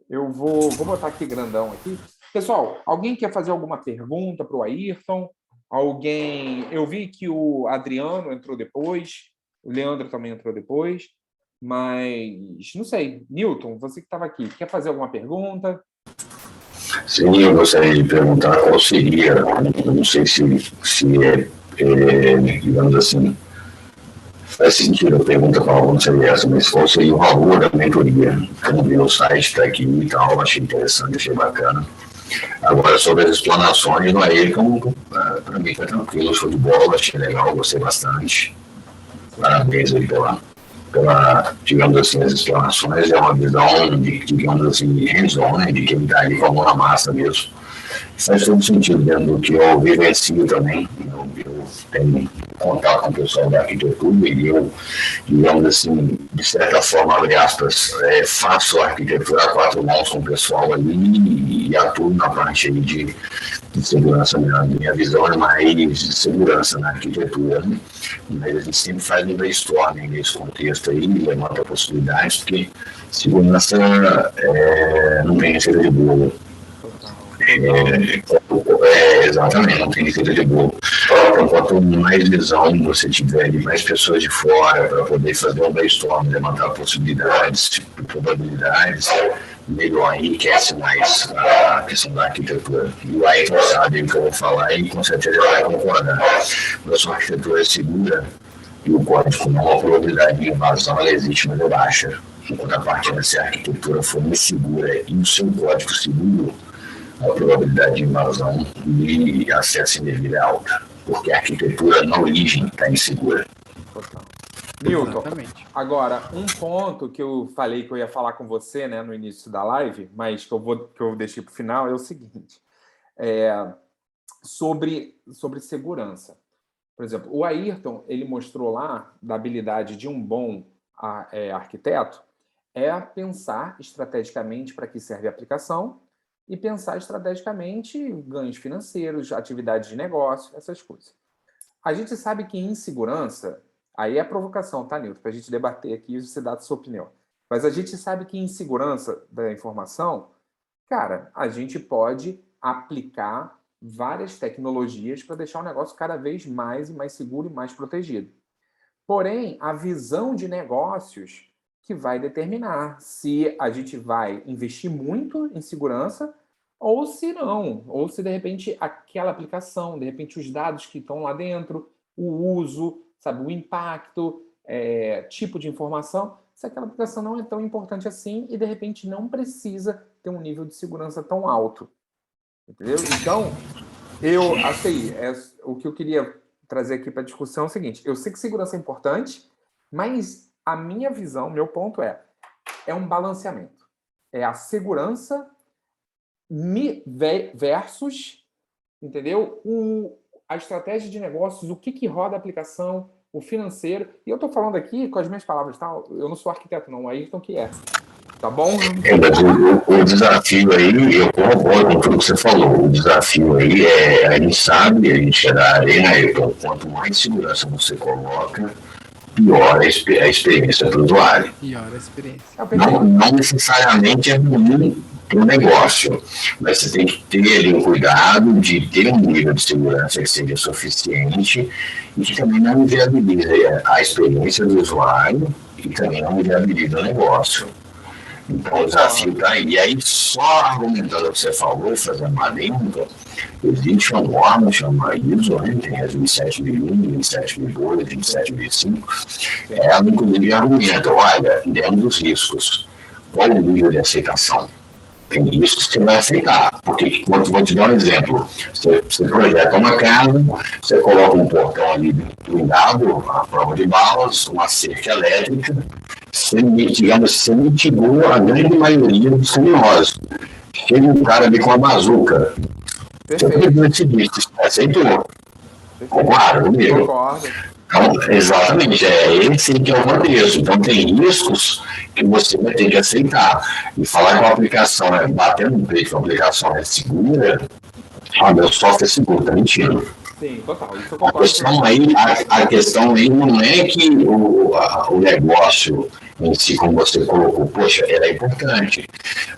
Speaker 1: Eu vou botar aqui grandão aqui. Pessoal, alguém quer fazer alguma pergunta para o Ayrton? Alguém... Eu vi que o Adriano entrou depois, o Leandro também entrou depois, mas não sei. Newton, você que estava aqui, quer fazer alguma pergunta?
Speaker 3: Sim, eu gostaria de perguntar qual seria, não sei se digamos assim, faz sentido a pergunta para algum seria essa, mas qual seria o valor da mentoria? Como vi no site, está aqui e tal, achei interessante, achei bacana. Agora, sobre as explanações, não é ele como, para mim, foi tranquilo, show de bola, achei legal, gostei bastante. Parabéns aí pela, digamos assim, as explanações, é uma visão, digamos assim, hands-on, né, de quem está ali com a mão na massa mesmo. Faz todo sentido dentro do que eu vivencio também. Eu tenho contato com o pessoal da arquitetura e eu, digamos assim, de certa forma, abre aspas, faço a arquitetura a 4 mãos com o pessoal ali e atuo na parte aí de segurança. Minha visão é mais de segurança na arquitetura, né? Mas a gente sempre faz um brainstorming nesse contexto aí, levanta possibilidades, porque segurança não tem receita de bolo. Exatamente, não tem receita de bolo. Então, quanto mais visão você tiver de mais pessoas de fora para poder fazer um brainstorm, levantar possibilidades, probabilidades, melhor, enriquece mais a questão da arquitetura. E o Ayrton sabe o que eu vou falar e com certeza ele vai concordar. Nossa arquitetura é segura e o código não, a probabilidade de invasão ela existe, mas é baixa. Enquanto a parte se a arquitetura for insegura e o seu código seguro, a probabilidade de invasão e acesso indevido é alta, porque a arquitetura na origem está insegura.
Speaker 1: Total. Milton,
Speaker 2: Exatamente.
Speaker 1: agora, um ponto que eu falei que eu ia falar com você, né, no início da live, mas que eu deixei para o final, é o seguinte, sobre segurança. Por exemplo, o Ayrton, ele mostrou lá da habilidade de um bom arquiteto pensar estrategicamente para que serve a aplicação e pensar estrategicamente ganhos financeiros, atividades de negócio, essas coisas. A gente sabe que em segurança, aí é a provocação, tá, Nilton? Para a gente debater aqui e você dar a sua opinião. Mas a gente sabe que em segurança da informação, cara, a gente pode aplicar várias tecnologias para deixar o negócio cada vez mais e mais seguro e mais protegido. Porém, a visão de negócios que vai determinar se a gente vai investir muito em segurança ou se não, ou se de repente aquela aplicação, de repente os dados que estão lá dentro, o uso, sabe, o impacto, tipo de informação, se aquela aplicação não é tão importante assim e de repente não precisa ter um nível de segurança tão alto. Entendeu? Então, eu achei, o que eu queria trazer aqui para a discussão é o seguinte, eu sei que segurança é importante, mas a minha visão, meu ponto é um balanceamento. É a segurança versus, entendeu? A estratégia de negócios, o que roda a aplicação, o financeiro. E eu estou falando aqui com as minhas palavras, tá? Eu não sou arquiteto, não. O Ayrton que é. Tá bom?
Speaker 3: O desafio aí, eu corroboro com tudo que você falou. O desafio aí a gente sabe, a gente é da área, né? Então, quanto mais segurança você coloca, pior a experiência do usuário.
Speaker 2: Pior a experiência.
Speaker 3: Não necessariamente é ruim para o negócio, mas você tem que ter ali um cuidado de ter um nível de segurança que seja suficiente e que também não inviabilize a experiência do usuário e também não inviabilize o negócio. Então, o desafio está aí. E aí, só argumentando o que você falou, fazendo uma adendo, existe uma norma chamada ISO, né? Tem as 27001, 27002, 27005. Ela, inclusive, argumenta, olha, dentro dos riscos, qual o nível de aceitação? Tem riscos que você vai aceitar. Porque, vou te dar um exemplo. Você projeta uma casa, você coloca um portão ali blindado, a prova de balas, uma cerca elétrica, você mitigou a grande maioria dos criminosos. Chega um cara ali com a bazuca. Você aceitou. Concordo comigo?
Speaker 1: Concordo.
Speaker 3: Então, exatamente, esse que é o contexto. Então, tem riscos que você vai ter que aceitar. E falar que a aplicação batendo no peito, que a aplicação é segura, meu software é seguro, tá mentindo.
Speaker 1: Sim, total. Isso eu concordo.
Speaker 3: A questão aí não é que o negócio em si, como você colocou, poxa, ela é importante,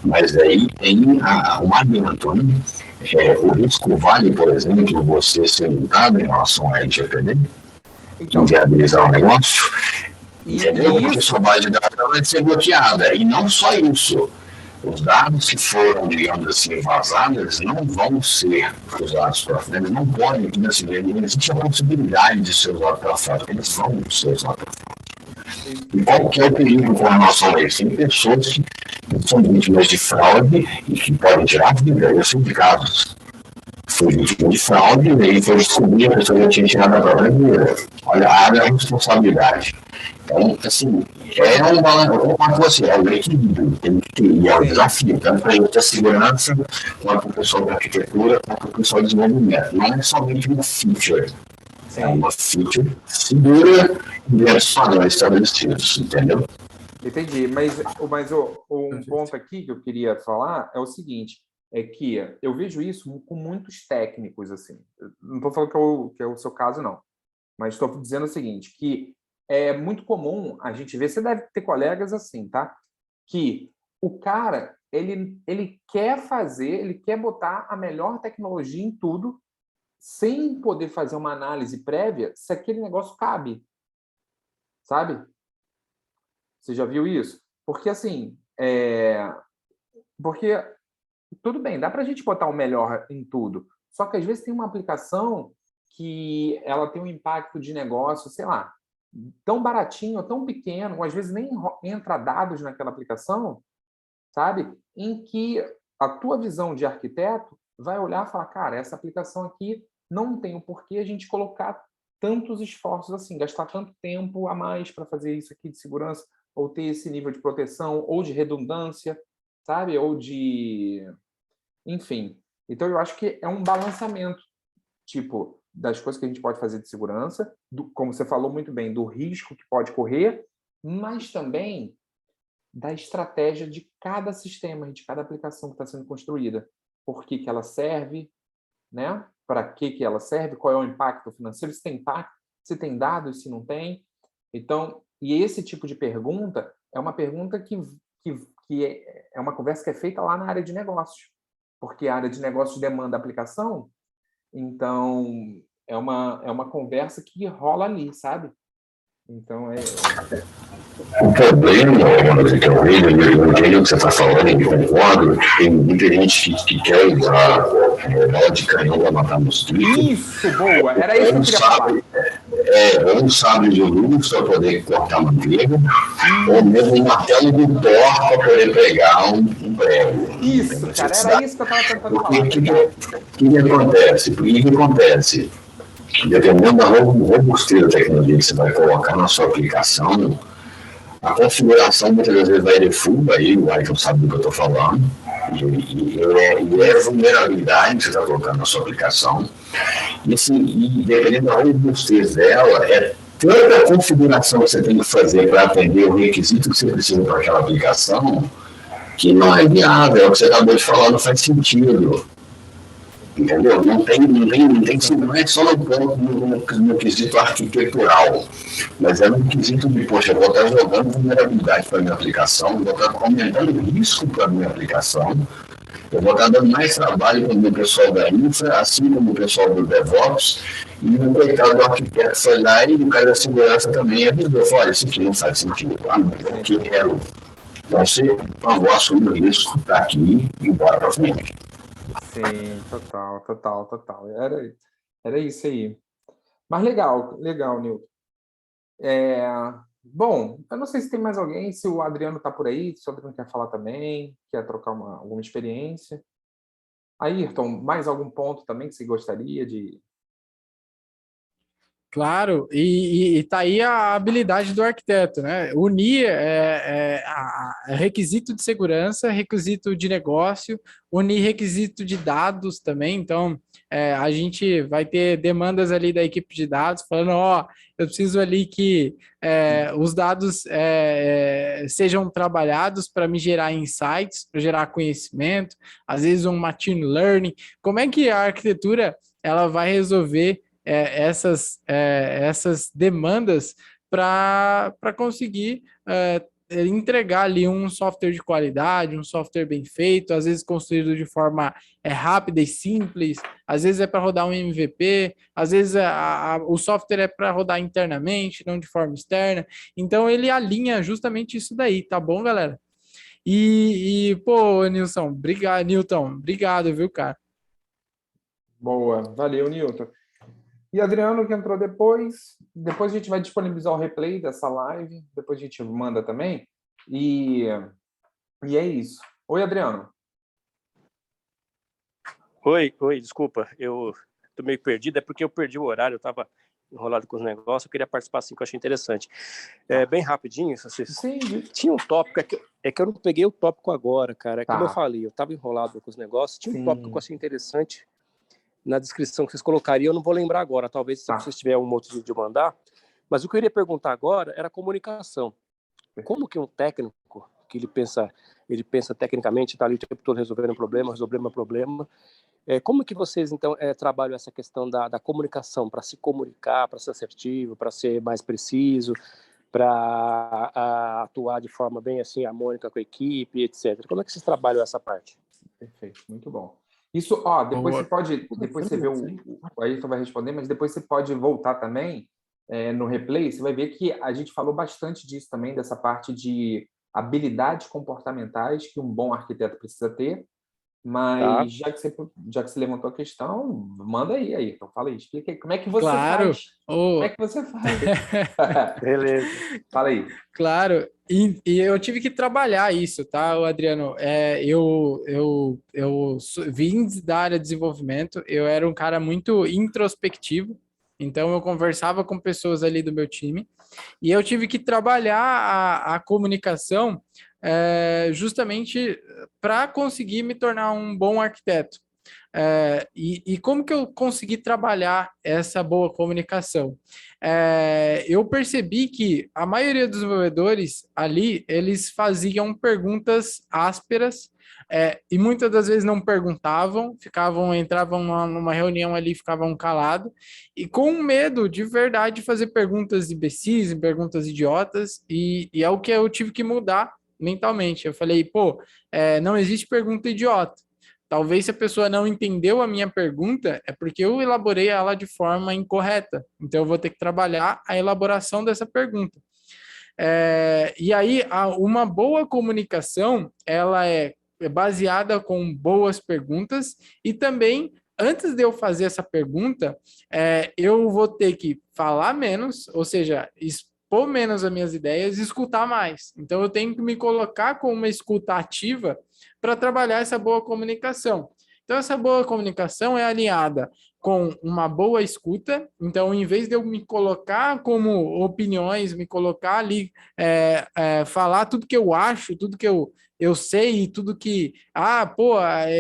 Speaker 3: mas aí tem um adendo, né? O risco vale, por exemplo, você ser multado em relação a LGPD? Então, viabilizar o negócio, entendeu? Porque sua base de dados vai ser bloqueada. E não só isso. Os dados que foram, digamos assim, vazados, não vão ser usados para frente, eles não podem, assim, existe a possibilidade de ser usado para frente, eles vão ser usados para frente. E qual que é o perigo com relação a isso? Tem pessoas que são vítimas de fraude e que podem tirar a vida. Eu sei de casos. Foi vítima de fraude e aí foi descobrir a pessoa já tinha tirado a própria vida. Olha, a responsabilidade. Então, assim, um balanço, como você, é o equilíbrio, tem que ter, e é um desafio, tanto para a gente da segurança, quanto para o pessoal da arquitetura, quanto para o pessoal de desenvolvimento. Não é somente uma feature, é uma feature segura dentro dos padrões estabelecidos, entendeu?
Speaker 1: Entendi, mas um ponto aqui que eu queria falar é o seguinte, é que eu vejo isso com muitos técnicos, assim. Não estou falando que é o seu caso, não, mas estou dizendo o seguinte, que é muito comum a gente ver, você deve ter colegas assim, tá? Que o cara, ele quer botar a melhor tecnologia em tudo, sem poder fazer uma análise prévia se aquele negócio cabe, sabe? Você já viu isso? Porque, assim, porque, tudo bem, dá para a gente botar o melhor em tudo, só que às vezes tem uma aplicação que ela tem um impacto de negócio, sei lá, tão baratinho, tão pequeno, ou às vezes nem entra dados naquela aplicação, sabe? Em que a tua visão de arquiteto vai olhar e falar, cara, essa aplicação aqui não tem o porquê a gente colocar tantos esforços assim, gastar tanto tempo a mais para fazer isso aqui de segurança, ou ter esse nível de proteção, ou de redundância, sabe? Ou de... Enfim. Então, eu acho que é um balanceamento, tipo, das coisas que a gente pode fazer de segurança, como você falou muito bem, do risco que pode correr, mas também da estratégia de cada sistema, de cada aplicação que está sendo construída. Por que ela serve, né? Para que ela serve, qual é o impacto financeiro, se tem impacto, se tem dados, se não tem. Então, e esse tipo de pergunta é uma pergunta que é uma conversa que é feita lá na área de negócios, porque a área de negócios demanda aplicação, então é uma conversa que rola ali, sabe? Então,
Speaker 3: O problema, que eu vejo, eu entendo o que você está falando, eu concordo, tem muita gente que quer usar bola de canhão para matar mosquito.
Speaker 1: Isso, boa! Era isso que eu queria falar.
Speaker 3: Ou um sabre de luz para poder cortar manteiga, ou mesmo um martelo do Thor para poder pegar um prego.
Speaker 1: Isso, cara, era isso que eu estava tentando falar.
Speaker 3: O que acontece? Por que acontece? Dependendo da robustez da tecnologia que você vai colocar na sua aplicação, a configuração muitas vezes vai de full, aí o Ayrton sabe do que eu estou falando, e é vulnerabilidade que você está colocando na sua aplicação. E, assim, e dependendo da robustez dela, é tanta configuração que você tem que fazer para atender o requisito que você precisa para aquela aplicação, que não é viável, é o que você acabou de falar, não faz sentido. Entendeu? Não é só no quesito arquitetural, mas é no quesito de, poxa, eu vou estar jogando vulnerabilidade para a minha aplicação, eu vou estar aumentando o risco para a minha aplicação, eu vou estar dando mais trabalho para o meu pessoal da infra, assim como o pessoal do DevOps, e o coitado do arquiteto foi lá e o cara da segurança também avisou, olha, isso aqui não faz sentido, eu quero. Então, você, por favor, assume o risco, está aqui e bora para frente.
Speaker 1: Sim, total. Era isso aí. Mas legal, Nilton. Bom, eu não sei se tem mais alguém, se o Adriano está por aí, se o Adriano quer falar também, quer trocar alguma experiência. Ayrton, mais algum ponto também que você gostaria de...
Speaker 2: Claro, e tá aí a habilidade do arquiteto, né? Unir requisito de segurança, requisito de negócio, unir requisito de dados também. Então, a gente vai ter demandas ali da equipe de dados falando, eu preciso ali que os dados sejam trabalhados para me gerar insights, para gerar conhecimento, às vezes um machine learning. Como é que a arquitetura ela vai resolver essas demandas para conseguir entregar ali um software de qualidade, um software bem feito, às vezes construído de forma rápida e simples, às vezes é para rodar um MVP, às vezes o software é para rodar internamente, não de forma externa. Então ele alinha justamente isso daí, tá bom, galera? Pô, Nilton, obrigado, viu, cara?
Speaker 1: Boa, valeu, Nilton. E Adriano, que entrou depois a gente vai disponibilizar o replay dessa live, depois a gente manda também, e é isso. Oi, Adriano.
Speaker 4: Oi, desculpa, eu tô meio perdido, é porque eu perdi o horário, eu estava enrolado com os negócios, eu queria participar assim, que eu achei interessante. Bem rapidinho,
Speaker 1: Sim.
Speaker 4: Tinha um tópico, é que eu não peguei o tópico agora, cara,
Speaker 1: Tá.
Speaker 4: Como eu falei, eu estava enrolado com os negócios, tinha um tópico que eu achei interessante, na descrição que vocês colocariam, eu não vou lembrar agora, talvez se vocês tiverem um outro vídeo de mandar, mas o que eu queria perguntar agora era a comunicação. Como que um técnico, que ele pensa tecnicamente, está ali o tempo todo resolvendo um problema, como que vocês, então, trabalham essa questão da comunicação, para se comunicar, para ser assertivo, para ser mais preciso, para atuar de forma bem assim, harmônica com a equipe, etc. Como é que vocês trabalham essa parte?
Speaker 1: Perfeito, muito bom. Isso, depois você pode, depois você vê o Ayrton vai responder, mas depois você pode voltar também no replay, você vai ver que a gente falou bastante disso também, dessa parte de habilidades comportamentais que um bom arquiteto precisa ter, mas já que você levantou a questão, manda aí, Ayrton, fala aí, explica aí, como é que você faz? Como é que você faz?
Speaker 4: Beleza.
Speaker 1: Fala aí.
Speaker 2: Claro, E eu tive que trabalhar isso, tá, Adriano? Vim da área de desenvolvimento, eu era um cara muito introspectivo, então eu conversava com pessoas ali do meu time, e eu tive que trabalhar a comunicação justamente para conseguir me tornar um bom arquiteto. E como que eu consegui trabalhar essa boa comunicação? Eu percebi que a maioria dos desenvolvedores ali, eles faziam perguntas ásperas, e muitas das vezes não perguntavam, entravam numa reunião ali, ficavam calados, e com medo de verdade de fazer perguntas imbecis, perguntas idiotas, e é o que eu tive que mudar mentalmente. Eu falei, pô, não existe pergunta idiota. Talvez se a pessoa não entendeu a minha pergunta, é porque eu elaborei ela de forma incorreta. Então, eu vou ter que trabalhar a elaboração dessa pergunta. E aí, uma boa comunicação, ela é baseada com boas perguntas e também, antes de eu fazer essa pergunta, eu vou ter que falar menos, ou seja, expor menos as minhas ideias e escutar mais. Então, eu tenho que me colocar com uma escuta ativa para trabalhar essa boa comunicação. Então, essa boa comunicação é alinhada com uma boa escuta. Então, em vez de eu me colocar como opiniões, me colocar ali, falar tudo que eu acho, tudo que eu sei, tudo que,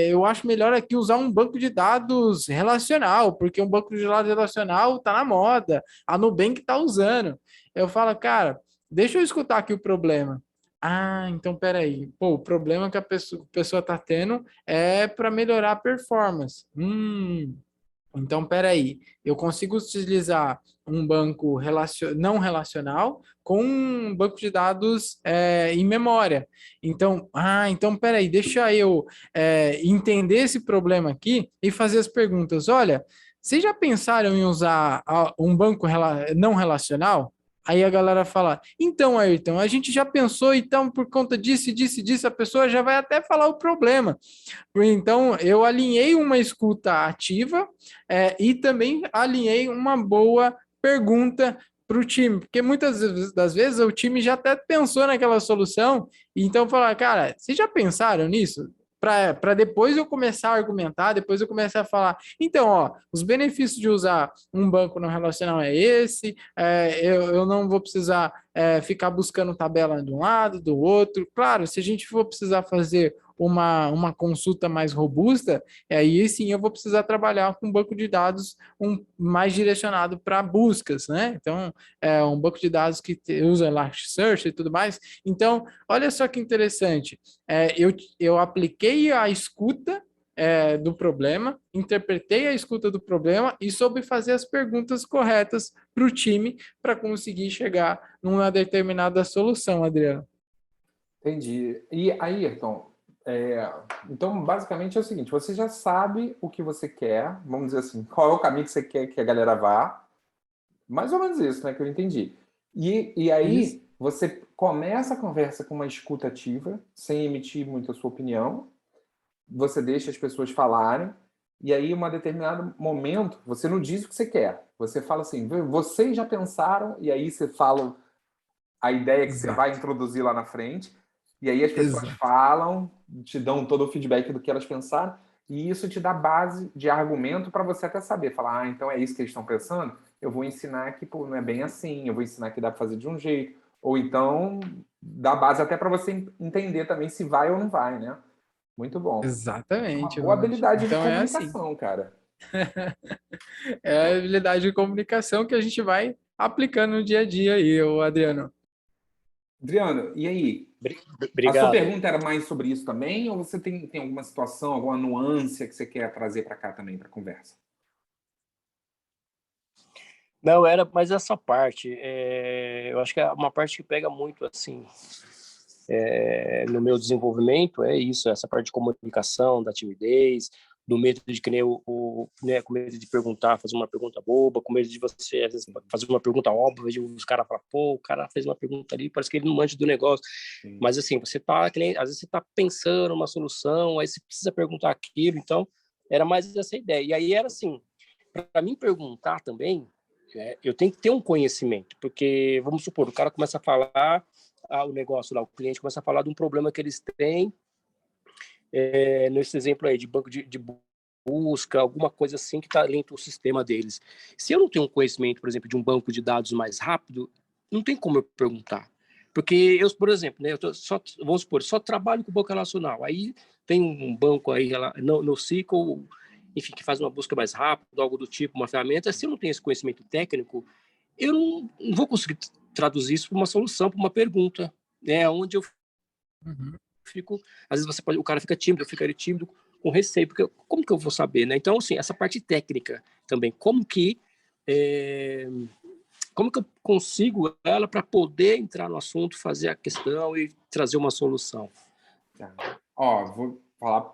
Speaker 2: eu acho melhor aqui usar um banco de dados relacional, porque um banco de dados relacional está na moda, a Nubank está usando. Eu falo, cara, deixa eu escutar aqui o problema. Então peraí. Pô, o problema que a pessoa está tendo é para melhorar a performance. Então peraí. Eu consigo utilizar um banco não relacional com um banco de dados em memória. Então peraí, deixa eu entender esse problema aqui e fazer as perguntas. Olha, vocês já pensaram em usar um banco não relacional? Aí a galera fala, então, Ayrton, a gente já pensou, então, por conta disso, disso, disso, a pessoa já vai até falar o problema. Então, eu alinhei uma escuta ativa e também alinhei uma boa pergunta para o time, porque muitas das vezes o time já até pensou naquela solução, e então falar, cara, vocês já pensaram nisso? Para depois eu começar a argumentar, depois eu começar a falar, então, ó, os benefícios de usar um banco não relacional é esse, eu não vou precisar ficar buscando tabela de um lado, do outro. Claro, se a gente for precisar fazer uma consulta mais robusta, aí sim eu vou precisar trabalhar com um banco de dados mais direcionado para buscas, né? Então, um banco de dados que usa Elasticsearch e tudo mais. Então, olha só que interessante. Eu apliquei a escuta do problema, interpretei a escuta do problema e soube fazer as perguntas corretas para o time para conseguir chegar numa determinada solução, Adriano.
Speaker 1: Entendi. E aí, Ayrton, então basicamente é o seguinte: você já sabe o que você quer, vamos dizer assim, qual é o caminho que você quer que a galera vá, mais ou menos isso, né, que eu entendi. E aí
Speaker 2: Isso.
Speaker 1: você começa a conversa com uma escuta ativa, sem emitir muito a sua opinião, você deixa as pessoas falarem, e aí, em um determinado momento, você não diz o que você quer. Você fala assim, vocês já pensaram, e aí você fala a ideia que você vai introduzir lá na frente, e aí as pessoas falam, te dão todo o feedback do que elas pensaram, e isso te dá base de argumento para você até saber, falar, então é isso que eles estão pensando, eu vou ensinar que não é bem assim, eu vou ensinar que dá para fazer de um jeito, ou então dá base até para você entender também se vai ou não vai, né? Muito bom.
Speaker 2: Exatamente,
Speaker 1: Uma boa
Speaker 2: Ronald.
Speaker 1: habilidade de
Speaker 2: Então é assim.
Speaker 1: comunicação, cara.
Speaker 2: É a habilidade de comunicação que a gente vai aplicando no dia a dia aí, o Adriano.
Speaker 1: Adriano, e aí? A sua
Speaker 4: Obrigado.
Speaker 1: pergunta era mais sobre isso também, ou você tem alguma situação, alguma nuance que você quer trazer para cá também, para a conversa?
Speaker 4: Não, era mais essa parte. Eu acho que é uma parte que pega muito, assim, no meu desenvolvimento, é isso, essa parte de comunicação, da timidez, do medo de que nem né, com medo de perguntar, fazer uma pergunta boba, com medo de você, às vezes, fazer uma pergunta óbvia, de os caras falam, pô, o cara fez uma pergunta ali, parece que ele não manja do negócio. Sim. Mas, assim, você tá, que nem, às vezes você tá pensando uma solução, aí você precisa perguntar aquilo, então, era mais essa ideia. E aí era assim, para mim perguntar também, eu tenho que ter um conhecimento, porque, vamos supor, o cara começa a falar o negócio lá, o cliente começa a falar de um problema que eles têm, nesse exemplo aí de banco de busca, alguma coisa assim que está dentro do sistema deles. Se eu não tenho um conhecimento, por exemplo, de um banco de dados mais rápido, não tem como eu perguntar. Porque eu, por exemplo, né, vamos supor, só trabalho com o banco relacional. Aí tem um banco aí no SQL, enfim, que faz uma busca mais rápida, algo do tipo, uma ferramenta. Se eu não tenho esse conhecimento técnico, eu não vou conseguir traduzir isso para uma solução, para uma pergunta, né? Onde eu fico, às vezes o cara fica tímido, eu ficaria tímido, com receio, porque como que eu vou saber, né? Então, assim, essa parte técnica também, como que eu consigo ela para poder entrar no assunto, fazer a questão e trazer uma solução?
Speaker 1: Tá. Vou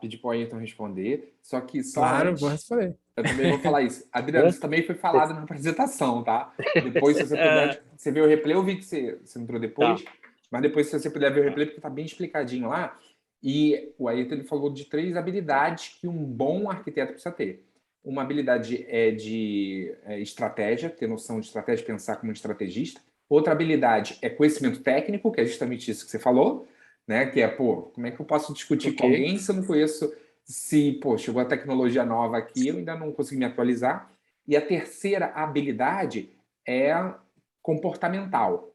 Speaker 1: pedir para o Ayrton responder, só que
Speaker 2: Claro,
Speaker 1: antes,
Speaker 2: vou responder.
Speaker 1: eu também vou falar isso. Adriano, isso também foi falado na apresentação, tá? Depois, se você puder, você vê o replay, eu vi que você entrou depois, mas depois, se você puder ver o replay, porque está bem explicadinho lá. E o Ayrton ele falou de 3 habilidades que um bom arquiteto precisa ter. Uma habilidade é de estratégia, ter noção de estratégia, pensar como um estrategista. Outra habilidade é conhecimento técnico, que é justamente isso que você falou, né? Que é, como é que eu posso discutir com alguém se eu não conheço, se, chegou a tecnologia nova aqui, eu ainda não consegui me atualizar. E a terceira habilidade é comportamental.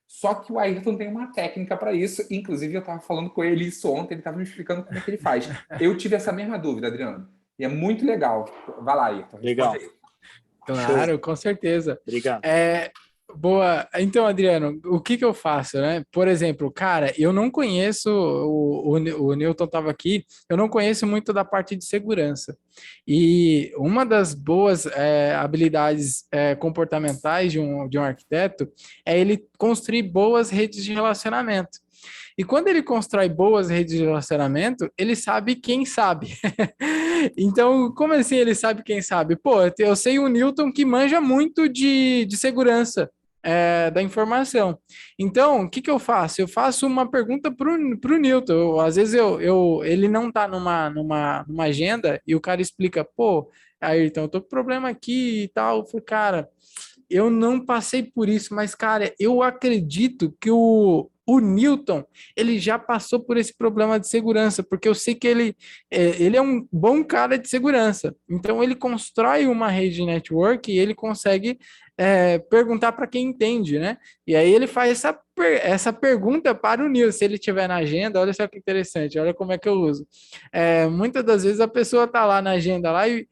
Speaker 1: Só que o Ayrton tem uma técnica para isso, inclusive eu estava falando com ele isso ontem, ele estava me explicando como é que ele faz. Eu tive essa mesma dúvida, Adriano, e é muito legal. Vai lá, Ayrton.
Speaker 4: Legal.
Speaker 2: Claro, show. Com certeza.
Speaker 4: Obrigado.
Speaker 2: Boa. Então, Adriano, o que eu faço, né? Por exemplo, cara, eu não conheço, o Newton estava aqui, eu não conheço muito da parte de segurança. E uma das boas habilidades comportamentais de um arquiteto é ele construir boas redes de relacionamento. E quando ele constrói boas redes de relacionamento, ele sabe quem sabe. Então, como assim ele sabe quem sabe? Eu sei o Newton que manja muito de segurança da informação. Então, o que eu faço? Eu faço uma pergunta para o Newton. Às vezes ele não está numa agenda e o cara explica, Ayrton, eu tô com problema aqui e tal. Eu falei, cara, eu não passei por isso, mas, cara, eu acredito que o Newton, ele já passou por esse problema de segurança, porque eu sei que ele é um bom cara de segurança. Então, ele constrói uma rede de network e ele consegue perguntar para quem entende, né? E aí ele faz essa pergunta para o Newton, se ele tiver na agenda. Olha só que interessante, olha como é que eu uso. Muitas das vezes a pessoa está lá na agenda lá e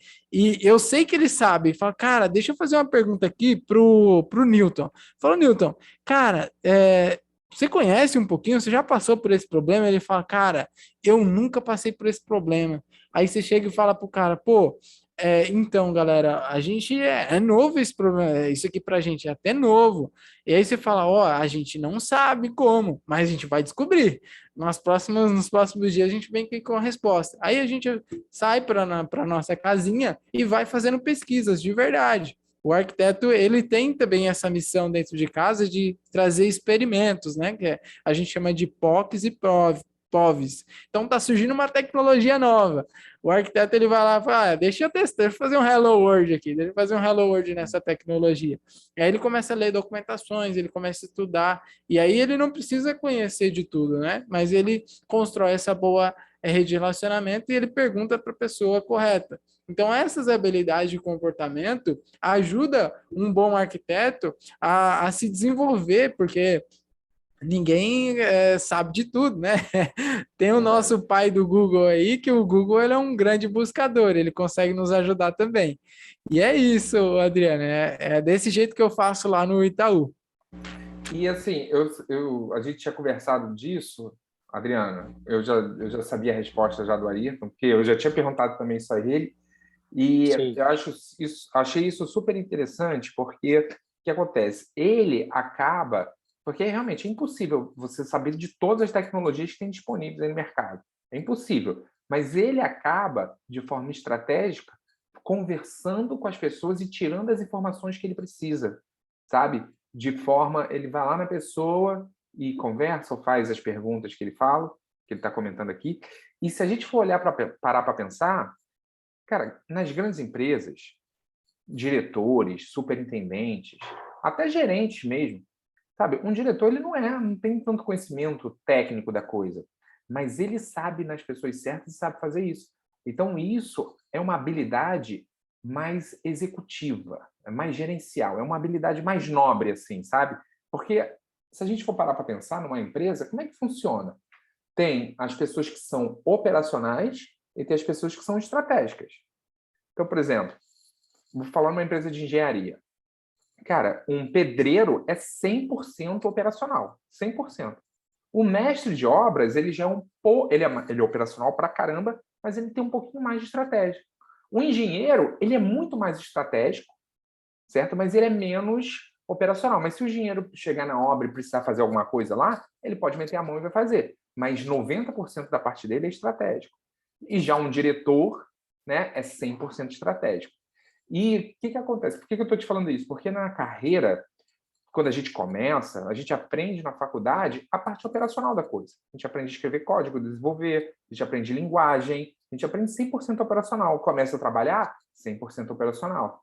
Speaker 2: eu sei que ele sabe, fala, cara, deixa eu fazer uma pergunta aqui pro Newton. Fala, Newton, cara, você conhece um pouquinho? Você já passou por esse problema? Ele fala, cara, eu nunca passei por esse problema. Aí você chega e fala pro cara, então, galera, a gente é novo esse problema, isso aqui pra gente é até novo. E aí você fala, a gente não sabe como, mas a gente vai descobrir. Nos próximos dias a gente vem aqui com a resposta. Aí a gente sai para nossa casinha e vai fazendo pesquisas de verdade. O arquiteto, ele tem também essa missão dentro de casa de trazer experimentos, né? Que a gente chama de POCs e POVs. Então, está surgindo uma tecnologia nova. O arquiteto, ele vai lá e fala, deixa eu testar, deixa eu fazer um Hello World aqui, deixa eu fazer um Hello World nessa tecnologia. E aí ele começa a ler documentações, ele começa a estudar, e aí ele não precisa conhecer de tudo, né? Mas ele constrói essa boa rede de relacionamento e ele pergunta para a pessoa correta. Então, essas habilidades de comportamento ajudam um bom arquiteto a se desenvolver, porque ninguém sabe de tudo, né? Tem o nosso pai do Google aí, que o Google ele é um grande buscador, ele consegue nos ajudar também. E é isso, Adriano, é desse jeito que eu faço lá no Itaú.
Speaker 1: E assim, a gente tinha conversado disso, Adriana, eu já sabia a resposta já do Ayrton, porque eu já tinha perguntado também isso a ele, e
Speaker 4: Sim.
Speaker 1: eu achei isso super interessante, porque o que acontece? Ele acaba, porque realmente é impossível você saber de todas as tecnologias que tem disponíveis aí no mercado. É impossível. Mas ele acaba, de forma estratégica, conversando com as pessoas e tirando as informações que ele precisa, sabe? De forma, ele vai lá na pessoa e conversa ou faz as perguntas que ele fala, que ele está comentando aqui. E se a gente for parar para pensar, cara, nas grandes empresas, diretores, superintendentes, até gerentes mesmo, Sabe, um diretor, ele não tem tanto conhecimento técnico da coisa, mas ele sabe nas pessoas certas e sabe fazer isso. Então, isso é uma habilidade mais executiva, é mais gerencial, é uma habilidade mais nobre, assim, sabe? Porque se a gente for parar para pensar numa empresa, como é que funciona? Tem as pessoas que são operacionais e tem as pessoas que são estratégicas. Então, por exemplo, vou falar numa empresa de engenharia. Cara, um pedreiro é 100% operacional, 100%. O mestre de obras, ele já é ele é operacional pra caramba, mas ele tem um pouquinho mais de estratégia. O engenheiro, ele é muito mais estratégico, certo? Mas ele é menos operacional. Mas se o engenheiro chegar na obra e precisar fazer alguma coisa lá, ele pode meter a mão e vai fazer. Mas 90% da parte dele é estratégico. E já um diretor, né, é 100% estratégico. E o que acontece? Por que eu estou te falando isso? Porque na carreira, quando a gente começa, a gente aprende na faculdade a parte operacional da coisa. A gente aprende a escrever código, desenvolver, a gente aprende linguagem, a gente aprende 100% operacional. Começa a trabalhar, 100% operacional.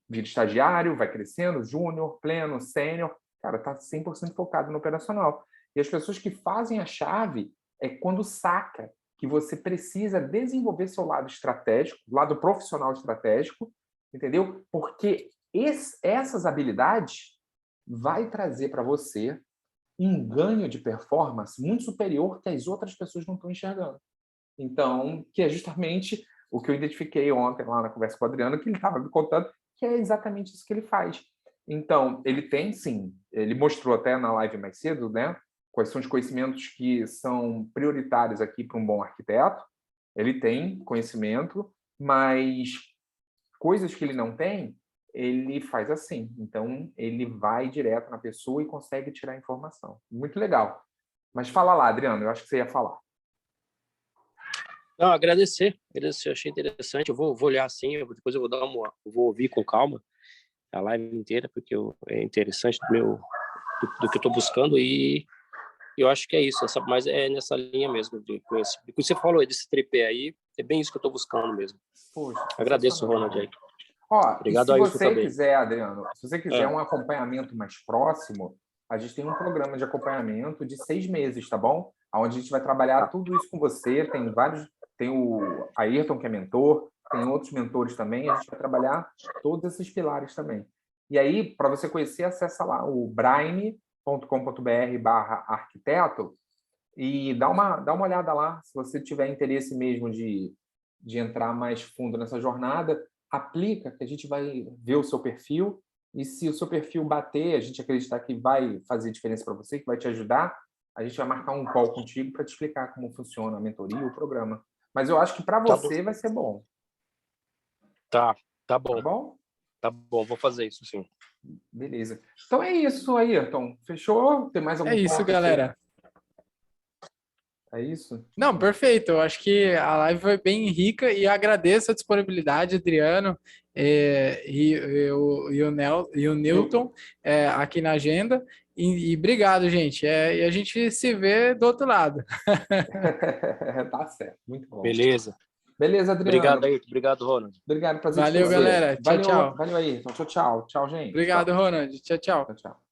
Speaker 1: Vira estagiário, vai crescendo, júnior, pleno, sênior, cara, está 100% focado no operacional. E as pessoas que fazem a chave é quando saca que você precisa desenvolver seu lado estratégico, lado profissional estratégico, entendeu? Porque essas habilidades vai trazer para você um ganho de performance muito superior que as outras pessoas não estão enxergando. Então, que é justamente o que eu identifiquei ontem lá na conversa com o Adriano, que ele estava me contando, que é exatamente isso que ele faz. Então, ele tem, sim, ele mostrou até na live mais cedo, né, quais são os conhecimentos que são prioritários aqui para um bom arquiteto. Ele tem conhecimento, mas coisas que ele não tem, ele faz assim. Então, ele vai direto na pessoa e consegue tirar a informação. Muito legal. Mas fala lá, Adriano, eu acho que você ia falar.
Speaker 4: Não, agradecer, achei interessante. Eu vou olhar assim, depois eu vou ouvir com calma a live inteira, porque é interessante do que eu estou buscando, e eu acho que é isso, mas é nessa linha mesmo de conhecer. O que você falou desse tripé aí, é bem isso que eu estou buscando mesmo.
Speaker 1: Poxa,
Speaker 4: agradeço, Ronald, aí.
Speaker 1: Ó,
Speaker 4: Obrigado,
Speaker 1: e se
Speaker 4: Ailton,
Speaker 1: você
Speaker 4: também.
Speaker 1: quiser, Adriano, se você quiser um acompanhamento mais próximo, a gente tem um programa de acompanhamento de 6 meses, tá bom? Onde a gente vai trabalhar tudo isso com você. Tem o Ayrton, que é mentor, tem outros mentores também. A gente vai trabalhar todos esses pilares também. E aí, para você conhecer, acessa lá o braine.com.br/arquiteto e dá uma olhada lá. Se você tiver interesse mesmo de entrar mais fundo nessa jornada, aplica, que a gente vai ver o seu perfil, e se o seu perfil bater, a gente acreditar que vai fazer diferença para você, que vai te ajudar, a gente vai marcar um call contigo para te explicar como funciona a mentoria e o programa. Mas eu acho que para você vai ser bom.
Speaker 4: Tá
Speaker 1: Tá
Speaker 4: bom.
Speaker 1: bom?
Speaker 4: Tá bom, vou fazer isso, sim.
Speaker 1: Beleza. Então é isso, Ayrton. Fechou? Tem mais algum ponto?
Speaker 2: É isso, galera.
Speaker 1: É isso?
Speaker 2: Não, perfeito. Eu acho que a live foi bem rica e agradeço a disponibilidade, Adriano, e o Newton aqui na agenda. E obrigado, gente. E a gente se vê do outro lado.
Speaker 1: Tá certo. Muito bom.
Speaker 4: Beleza.
Speaker 1: Beleza, Adriano.
Speaker 4: Obrigado, Ayrton. Obrigado, Ronald.
Speaker 1: Obrigado, prazer
Speaker 2: Valeu,
Speaker 1: te conhecer.
Speaker 2: galera. Tchau, tchau.
Speaker 1: Valeu, Ayrton. Tchau, tchau. Tchau, gente.
Speaker 2: Obrigado,
Speaker 1: Tchau.
Speaker 2: Ronald. Tchau, tchau.
Speaker 1: Tchau, tchau.